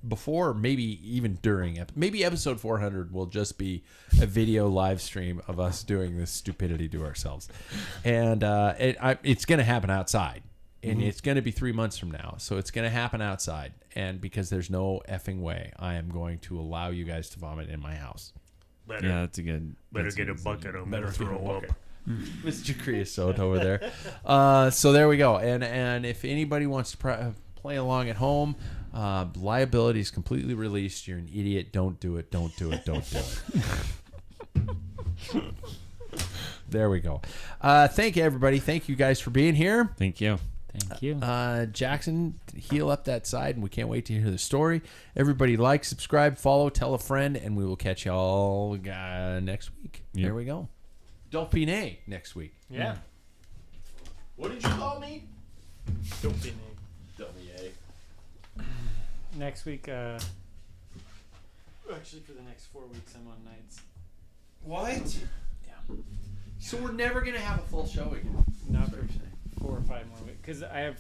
before, maybe even during. Maybe episode 400 will just be a video live stream of us doing this stupidity to ourselves, and it's going to happen outside, and it's going to be 3 months from now. So it's going to happen outside, and because there's no effing way, I am going to allow you guys to vomit in my house. Yeah, that's a good. Better that's a get a good bucket or Better better get a throw up. bucket. Mr. Creosote over there. So there we go. And if anybody wants to play along at home, liability is completely released. You're an idiot. Don't do it. Don't do it. Don't do it. There we go. Thank you, everybody. Thank you guys for being here. Thank you. Thank you. Jackson, heal up that side, and we can't wait to hear the story. Everybody like, subscribe, follow, tell a friend, and we will catch y'all next week. Yep. There we go. Dauphine next week. Yeah. What did you call me? Don't be Next week, actually for the next 4 weeks, I'm on nights. What? Yeah. So we're never going to have a full show again. Not for 4 or 5 more weeks. Because I have